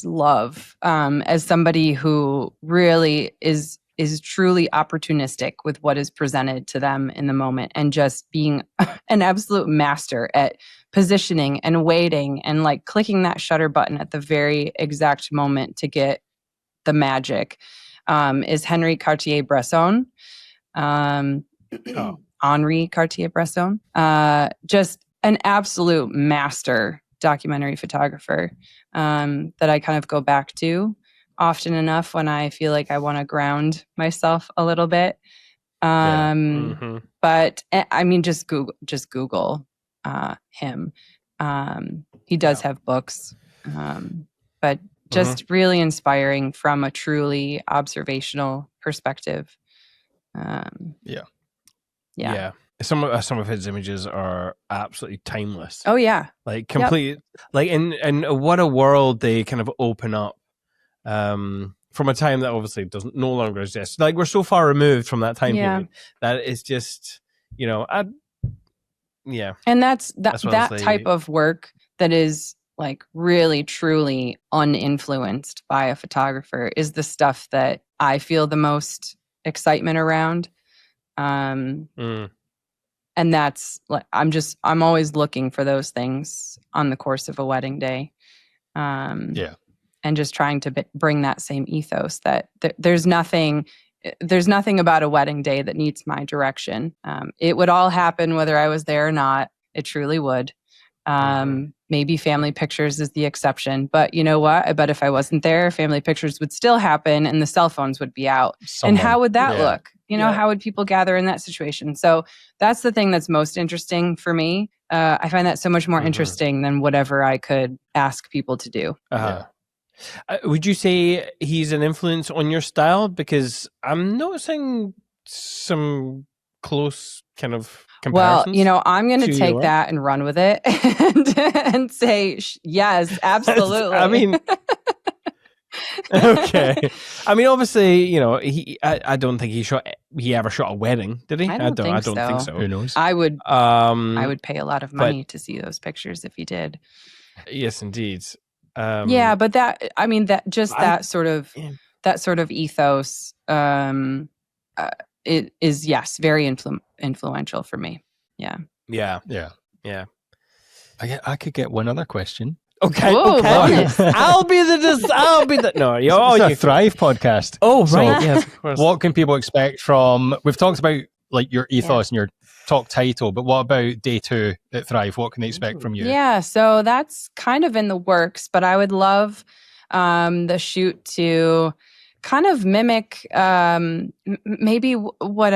love, as somebody who really is truly opportunistic with what is presented to them in the moment, and just being an absolute master at positioning and waiting and like clicking that shutter button at the very exact moment to get the magic, is Henri Cartier-Bresson. Henri Cartier-Bresson. Just an absolute master documentary photographer, that I kind of go back to often enough when I feel like I want to ground myself a little bit. But I mean, just Google him. He does have books, but just really inspiring from a truly observational perspective. Yeah. Some of his images are absolutely timeless. Oh yeah. Like complete, like and what a world they kind of open up, from a time that obviously no longer exists. Like we're so far removed from that time period that it's just, and that's that type of work that is like really truly uninfluenced by a photographer is the stuff that I feel the most excitement around. And that's like, I'm always looking for those things on the course of a wedding day. And just trying to bring that same ethos that there's nothing about a wedding day that needs my direction. It would all happen whether I was there or not. It truly would. Maybe family pictures is the exception, but you know what? I bet if I wasn't there, family pictures would still happen and the cell phones would be out. And how would that look? How would people gather in that situation? So that's the thing that's most interesting for me. I find that so much more interesting than whatever I could ask people to do. Would you say he's an influence on your style? Because I'm noticing some close kind of comparisons. Well, I'm going to take that and run with it and say, yes, absolutely. I mean... Okay. I mean, obviously, I don't think he ever shot a wedding, did he? I don't think so. Who knows? I would pay a lot of money to see those pictures if he did. Yes, indeed. But that sort of ethos, it is, yes, very influential for me. Yeah. I could get one other question. Okay. Whoa, okay. I'll be the. No, it's a Thrive podcast. Oh, right. So, yes, of course. What can people expect from? We've talked about like your ethos and your talk title, but what about day 2 at Thrive? What can they expect from you? Yeah, so that's kind of in the works, but I would love the shoot to kind of mimic maybe what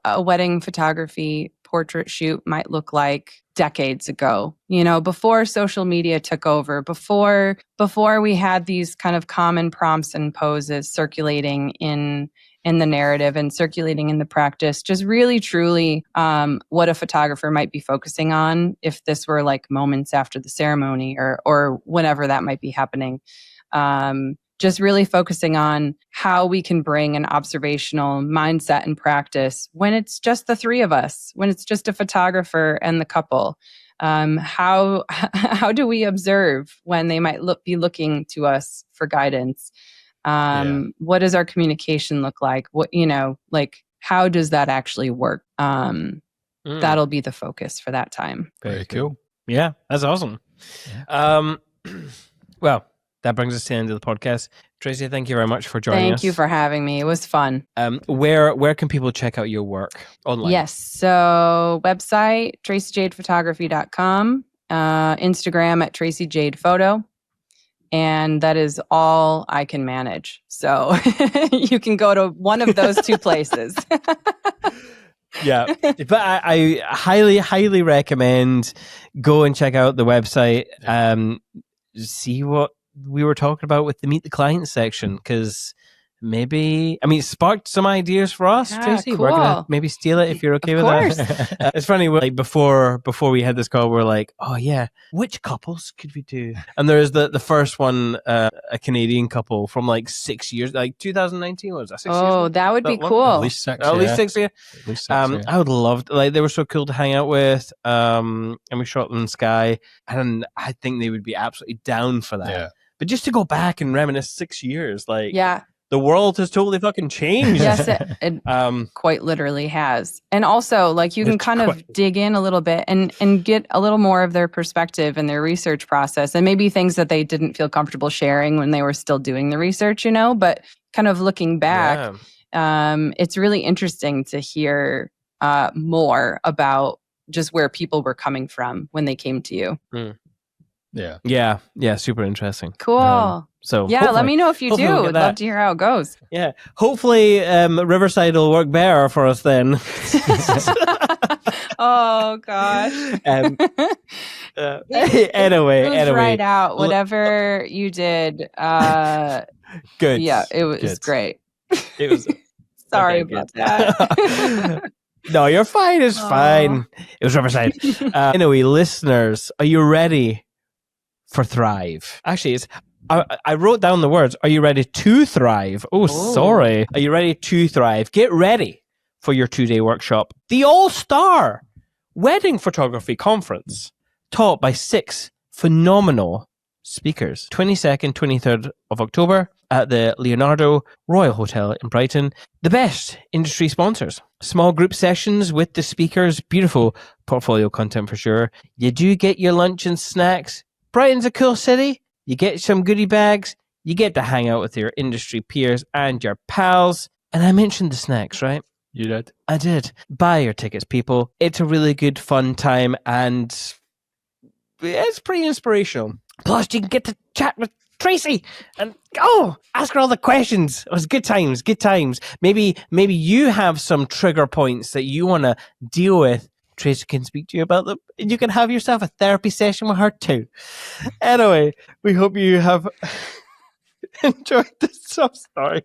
a wedding photography portrait shoot might look like decades ago, before social media took over, before we had these kind of common prompts and poses circulating in the narrative and circulating in the practice, just really truly what a photographer might be focusing on if this were like moments after the ceremony or whenever that might be happening. Just really focusing on how we can bring an observational mindset and practice when it's just the three of us, when it's just a photographer and the couple. How do we observe when they might be looking to us for guidance? What does our communication look like? What, how does that actually work? That'll be the focus for that time. Very cool. Yeah, that's awesome. Well, that brings us to the end of the podcast. Tracy, thank you very much for joining us. Thank you for having me. It was fun. Where can people check out your work online? Yes. So website, tracyjadephotography.com, Instagram at Tracy Jade Photo. And that is all I can manage. So you can go to one of those two places. Yeah, but I highly, highly recommend go and check out the website. See what we were talking about with the Meet the Client section, because maybe, it sparked some ideas for us, Yeah, Tracy. cool. We're gonna maybe steal it if you're okay with that. It's funny, like before we had this call, we're like, oh yeah, which couples could we do? And there's the first one, a Canadian couple from like 6 years, like 2019, was that 6 years? Oh, that would be one? cool. At least 6. At least 6 years. At least 6, yeah. I would love to, like, they were so cool to hang out with. And we shot them in Sky, and I think they would be absolutely down for that. Yeah. But just to go back and reminisce 6 years, like, Yeah. the world has totally fucking changed. Yes, it quite literally has. And also, like, you can kind of dig in a little bit and get a little more of their perspective and their research process, and maybe things that they didn't feel comfortable sharing when they were still doing the research, but kind of looking back, it's really interesting to hear more about just where people were coming from when they came to you. Yeah, super interesting. Cool. So yeah, let me know if you do. we'll I'd love to hear how it goes. Yeah, hopefully Riverside will work better for us then. Oh gosh. Anyway, right out. Whatever you did. Good. Yeah, it was Good. great. It was. Sorry Okay, about that. No, you're fine. It's fine. It was Riverside. Anyway, listeners, are you ready for Thrive? Actually, I wrote down the words. Are you ready to thrive? Oh, sorry. Are you ready to thrive? Get ready for your 2-day workshop. The All-Star Wedding Photography Conference, taught by 6 phenomenal speakers. 22nd, 23rd of October at the Leonardo Royal Hotel in Brighton. The best industry sponsors. Small group sessions with the speakers. Beautiful portfolio content for sure. You do get your lunch and snacks. Brighton's a cool city. You get some goodie bags. You get to hang out with your industry peers and your pals. And I mentioned the snacks, right? You did? I did. Buy your tickets, people. It's a really good, fun time, and it's pretty inspirational. Plus, you can get to chat with Tracy and ask her all the questions. It was good times. Maybe you have some trigger points that you want to deal with. Tracy can speak to you about them, and you can have yourself a therapy session with her too. Anyway, we hope you have enjoyed this. I'm sorry.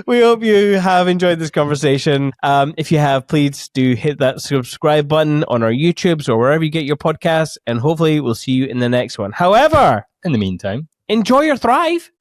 We hope you have enjoyed this conversation. If you have, please do hit that subscribe button on our YouTubes or wherever you get your podcasts, and hopefully we'll see you in the next one. However, in the meantime, enjoy your Thrive.